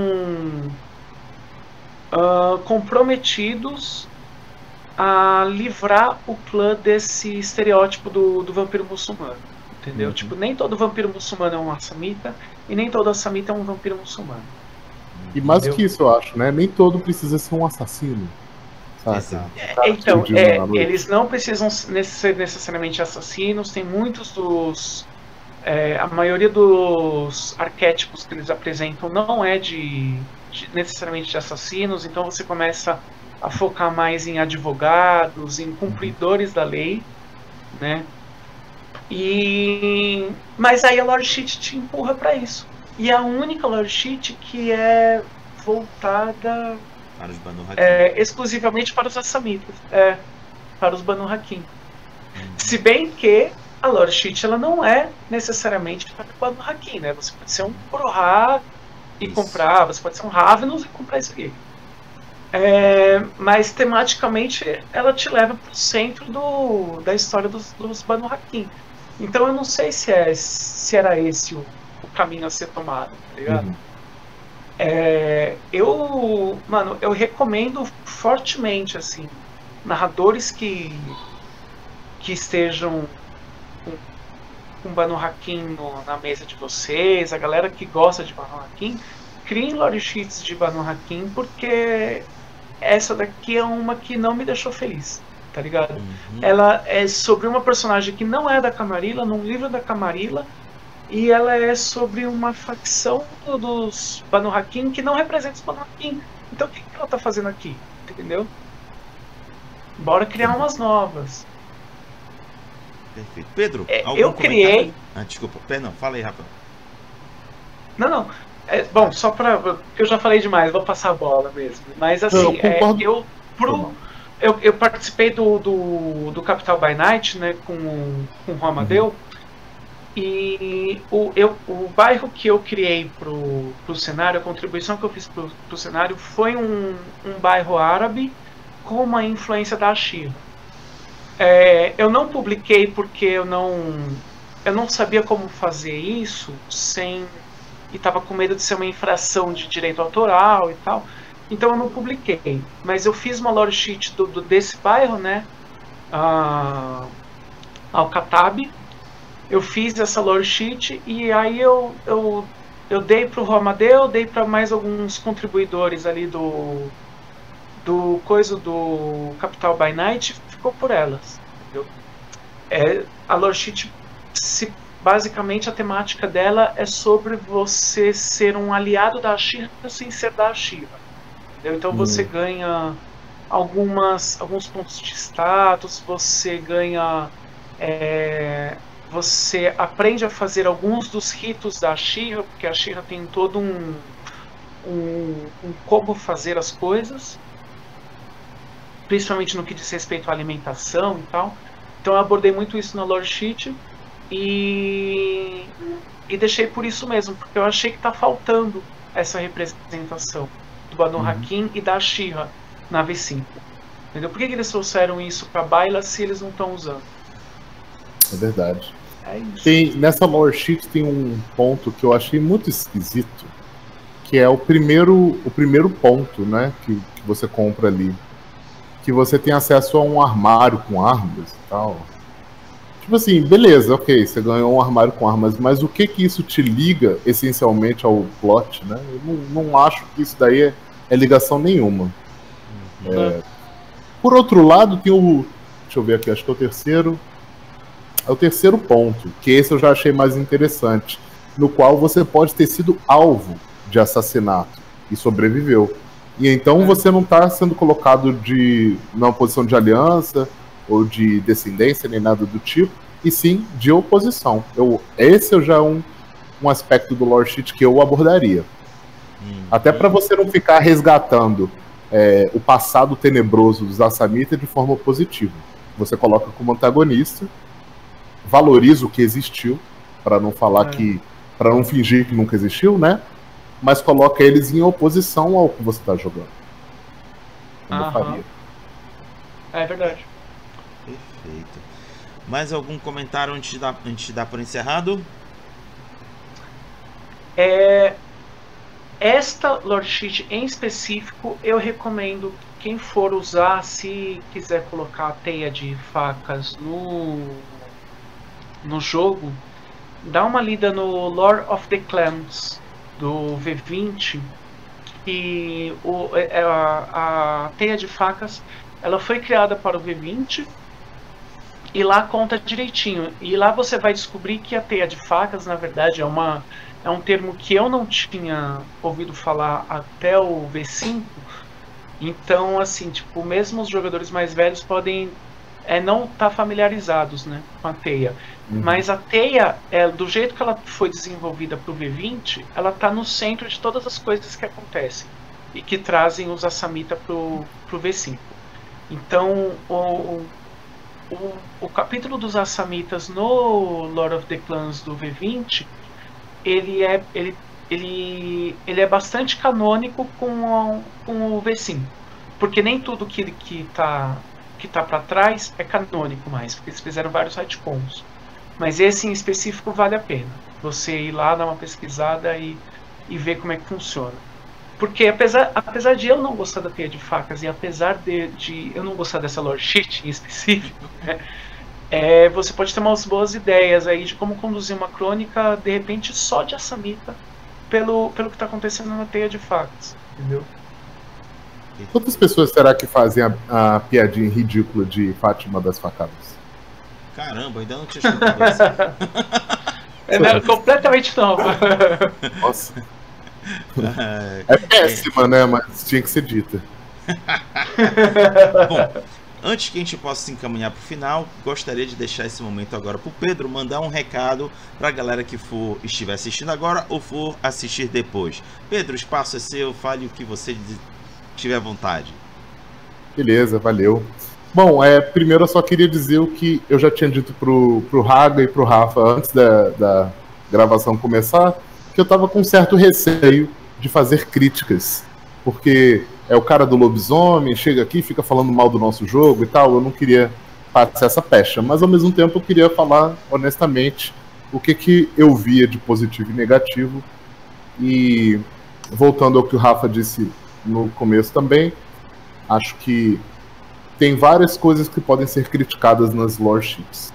comprometidos a livrar o clã desse estereótipo do vampiro muçulmano. Entendeu? Tipo, nem todo vampiro muçulmano é um Assamita e nem todo Assamita é um vampiro muçulmano. E mais do que isso, eu acho, né? Nem todo precisa ser um assassino. Exato. Então, eles não precisam ser necessariamente assassinos. Tem muitos dos... a maioria dos arquétipos que eles apresentam não é necessariamente de assassinos. Então você começa a focar mais em advogados, em cumpridores da lei, né? Mas aí a lore sheet te empurra para isso. E a única lore sheet que é voltada para os Banu Hakim. Exclusivamente para os Assamitas, para os Banu Hakim. Se bem que a lore sheet ela não é necessariamente para o Banu Hakim, né? Você pode ser um Proha e comprar, você pode ser um Ravenous e comprar isso aqui. Mas tematicamente ela te leva para o centro da história dos Banu Hakim. Então eu não sei se era esse o caminho a ser tomado, tá ligado? Eu recomendo fortemente, assim, narradores que estejam com Banu Hakim na mesa de vocês, a galera que gosta de Banu Hakim, criem lore sheets de Banu Hakim, porque essa daqui é uma que não me deixou feliz. Tá ligado? Ela é sobre uma personagem que não é da Camarilla, num livro da Camarilla, e ela é sobre uma facção dos Banu Hakim que não representa os Banu Hakim. Então o que ela tá fazendo aqui? Entendeu? Bora criar umas novas. Perfeito. Pedro, eu criei... desculpa, perdão, fala aí, Rafael. Não. Bom, só pra... Porque eu já falei demais, vou passar a bola mesmo. Mas assim, eu participei do Capital by Night, né, com o Romadeu, e o bairro que eu criei pro cenário, a contribuição que eu fiz pro cenário foi um bairro árabe com uma influência da Ashira. Eu não publiquei porque eu não sabia como fazer isso e estava com medo de ser uma infração de direito autoral e tal. Então eu não publiquei, mas eu fiz uma lore sheet desse bairro, né, Al-Katabi. Eu fiz essa lore sheet e aí eu dei para o Romadeu, dei para mais alguns contribuidores ali do Capital by Night, ficou por elas, entendeu? A lore sheet, basicamente a temática dela é sobre você ser um aliado da Ashira sem ser da Ashira. Então você ganha alguns pontos de status, você ganha... você aprende a fazer alguns dos ritos da Ashira, porque a Ashira tem todo um como fazer as coisas, principalmente no que diz respeito à alimentação e tal. Então eu abordei muito isso na lore sheet e deixei por isso mesmo, porque eu achei que está faltando essa representação do Banu Hakim e da Ashira na V5. Entendeu? Por que eles trouxeram isso para Baila se eles não estão usando? É verdade. Nessa lore sheet tem um ponto que eu achei muito esquisito, que é o primeiro ponto, né, que você compra ali, que você tem acesso a um armário com armas e tal. Tipo assim, beleza, ok, você ganhou um armário com armas, mas o que isso te liga essencialmente ao plot, né? Eu não acho que isso daí é ligação nenhuma. Por outro lado, tem deixa eu ver aqui, acho que é o terceiro. É o terceiro ponto, que esse eu já achei mais interessante, no qual você pode ter sido alvo de assassinato e sobreviveu. E então você não está sendo colocado numa posição de aliança ou de descendência, nem nada do tipo, e sim de oposição. Esse já é um aspecto do lore sheet que eu abordaria. Até para você não ficar resgatando o passado tenebroso dos Assamita de forma positiva. Você coloca como antagonista, valoriza o que existiu, para não falar para não fingir que nunca existiu, né? Mas coloca eles em oposição ao que você está jogando. Como eu faria. É verdade. Perfeito. Mais algum comentário antes de dar por encerrado? Esta lore sheet em específico, eu recomendo quem for usar, se quiser colocar a teia de facas no jogo, dá uma lida no Lore of the Clans do V20, que a teia de facas ela foi criada para o V20 e lá conta direitinho. E lá você vai descobrir que a teia de facas, na verdade, é um termo que eu não tinha ouvido falar até o V5. Então, assim, tipo, mesmo os jogadores mais velhos podem não estar familiarizados, né, com a teia. Mas a teia, do jeito que ela foi desenvolvida para o V20, ela está no centro de todas as coisas que acontecem e que trazem os Assamita para o V5. Então, o capítulo dos Assamitas no Lord of the Clans do V20, ele é bastante canônico com o V5, porque nem tudo que tá para trás é canônico mais, porque eles fizeram vários retcons. Mas esse em específico vale a pena você ir lá, dar uma pesquisada e ver como é que funciona. Porque apesar de eu não gostar da teia de facas e apesar de eu não gostar dessa lore sheet em específico, né, você pode ter umas boas ideias aí de como conduzir uma crônica, de repente, só de Assamita, pelo que está acontecendo na teia de facas, entendeu? Quantas pessoas será que fazem a piadinha ridícula de Fátima das Facadas? Caramba, ainda não tinha escutado isso. Completamente nova. Nossa. É péssima, né? Mas tinha que ser dita. Bom, antes que a gente possa se encaminhar para o final, gostaria de deixar esse momento agora para o Pedro mandar um recado para a galera que estiver assistindo agora ou for assistir depois. Pedro, o espaço é seu, fale o que você tiver vontade. Beleza, valeu. Bom, primeiro eu só queria dizer o que eu já tinha dito pro Raga e pro Rafa antes da gravação começar, que eu tava com um certo receio de fazer críticas, porque o cara do lobisomem, chega aqui, fica falando mal do nosso jogo e tal, eu não queria passar essa pecha, mas ao mesmo tempo eu queria falar honestamente o que eu via de positivo e negativo, e voltando ao que o Rafa disse no começo também, acho que tem várias coisas que podem ser criticadas nas lore sheets.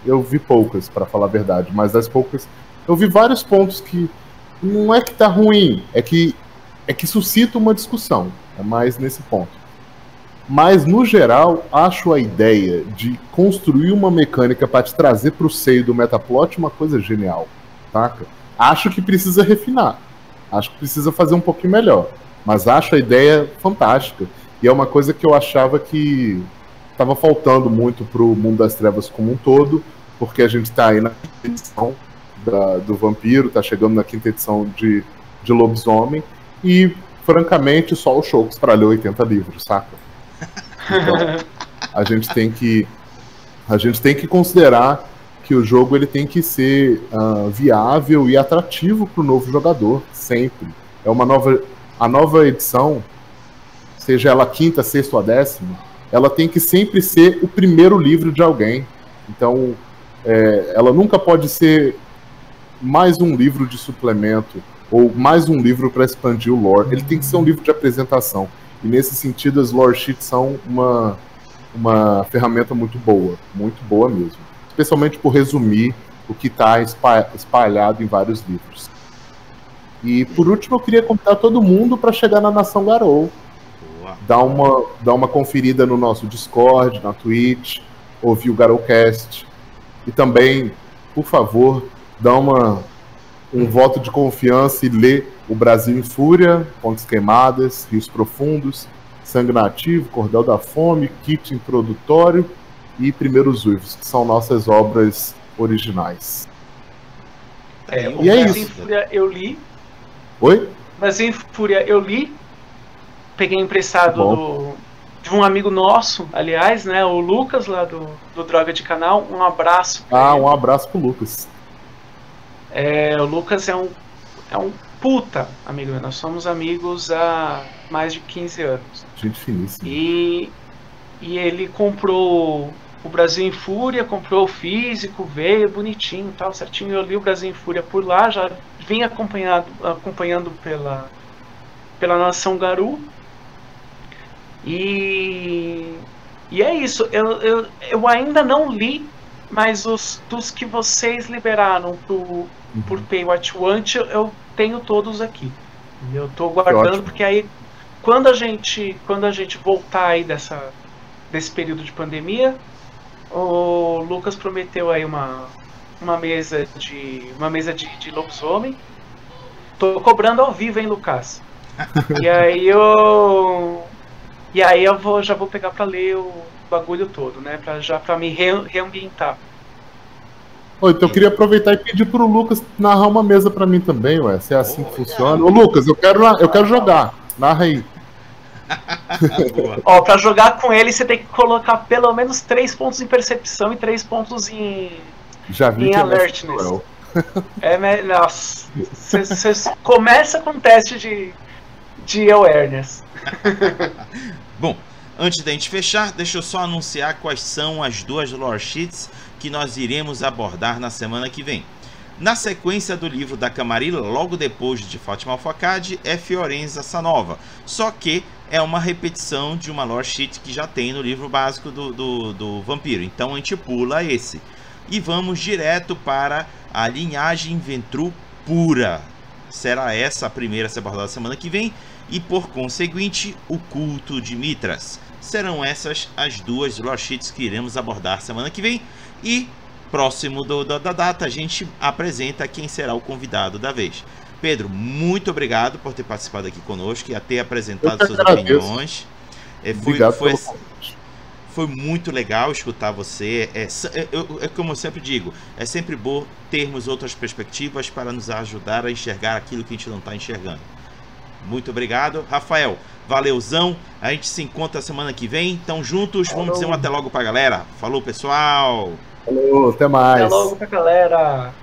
Eu vi poucas, para falar a verdade, mas das poucas eu vi vários pontos que não é que tá ruim, é que suscita uma discussão, é mais nesse ponto. Mas no geral, acho a ideia de construir uma mecânica para te trazer para o seio do metaplot uma coisa genial, saca? Acho que precisa refinar, acho que precisa fazer um pouquinho melhor, mas acho a ideia fantástica. E é uma coisa que eu achava que estava faltando muito para o mundo das trevas como um todo, porque a gente está aí na quinta edição do Vampiro, está chegando na quinta edição de Lobisomem, e, francamente, só o Shulks para ler 80 livros, saca? Então, a gente tem que considerar que o jogo ele tem que ser viável e atrativo para o novo jogador, sempre. A nova edição, seja ela a quinta, sexta ou a décima, ela tem que sempre ser o primeiro livro de alguém. Então, ela nunca pode ser mais um livro de suplemento ou mais um livro para expandir o lore. Ele tem que ser um livro de apresentação. E nesse sentido, as lore sheets são uma ferramenta muito boa mesmo. Especialmente por resumir o que está espalhado em vários livros. E por último, eu queria convidar todo mundo para chegar na Nação Garou. Dar uma conferida no nosso Discord, na Twitch, ouvir o Garowcast. E também, por favor, dá um voto de confiança e lê O Brasil em Fúria, Pontes Queimadas, Rios Profundos, Sangue Nativo, Cordel da Fome, Kit Introdutório e Primeiros Uivos, que são nossas obras originais. E é isso. Brasil em Fúria eu li. Oi? Brasil em Fúria eu li. Peguei emprestado de um amigo nosso, aliás, né? O Lucas, lá do Droga de Canal. Um abraço. Um abraço pro Lucas. O Lucas é um puta amigo meu. Nós somos amigos há mais de 15 anos. Gente finíssima. E ele comprou o Brasil em Fúria, comprou o físico, veio bonitinho, tal, certinho. Eu li o Brasil em Fúria por lá, já vim acompanhando pela Nação Garou. E é isso. Eu ainda não li, mas dos que vocês liberaram por Pay What You Want, eu tenho todos aqui. Eu tô guardando, porque aí quando a gente voltar aí desse período de pandemia, o Lucas prometeu aí uma mesa de lobisomem. Tô cobrando ao vivo, hein, Lucas? E aí eu já vou pegar pra ler o bagulho todo, né? Pra me reambientar. Então eu queria aproveitar e pedir pro Lucas narrar uma mesa pra mim também, ué. Se é assim que funciona. Ô Lucas, eu quero jogar. Narra aí. Pra jogar com ele você tem que colocar pelo menos 3 pontos em percepção e 3 pontos em alertness. Nossa, você começa com um teste de awareness. Bom, antes da gente fechar, deixa eu só anunciar quais são as 2 lore sheets que nós iremos abordar na semana que vem. Na sequência do livro da Camarilla, logo depois de Fátima Al-Fakad, é Fiorenza Sanova. Só que é uma repetição de uma lore sheet que já tem no livro básico do Vampiro. Então a gente pula esse. E vamos direto para a linhagem Ventrue pura. Será essa a primeira a ser abordada semana que vem. E por conseguinte, o culto de Mithras. Serão essas as 2 lore sheets que iremos abordar semana que vem. E próximo da data a gente apresenta quem será o convidado da vez. Pedro, muito obrigado por ter participado aqui conosco e a ter apresentado suas opiniões. Foi muito legal escutar você. Como eu sempre digo, é sempre bom termos outras perspectivas para nos ajudar a enxergar aquilo que a gente não está enxergando. Muito obrigado. Rafael, valeuzão. A gente se encontra semana que vem. Então juntos, vamos dizer um até logo pra galera. Falou, pessoal. Falou, até mais. Até logo pra galera.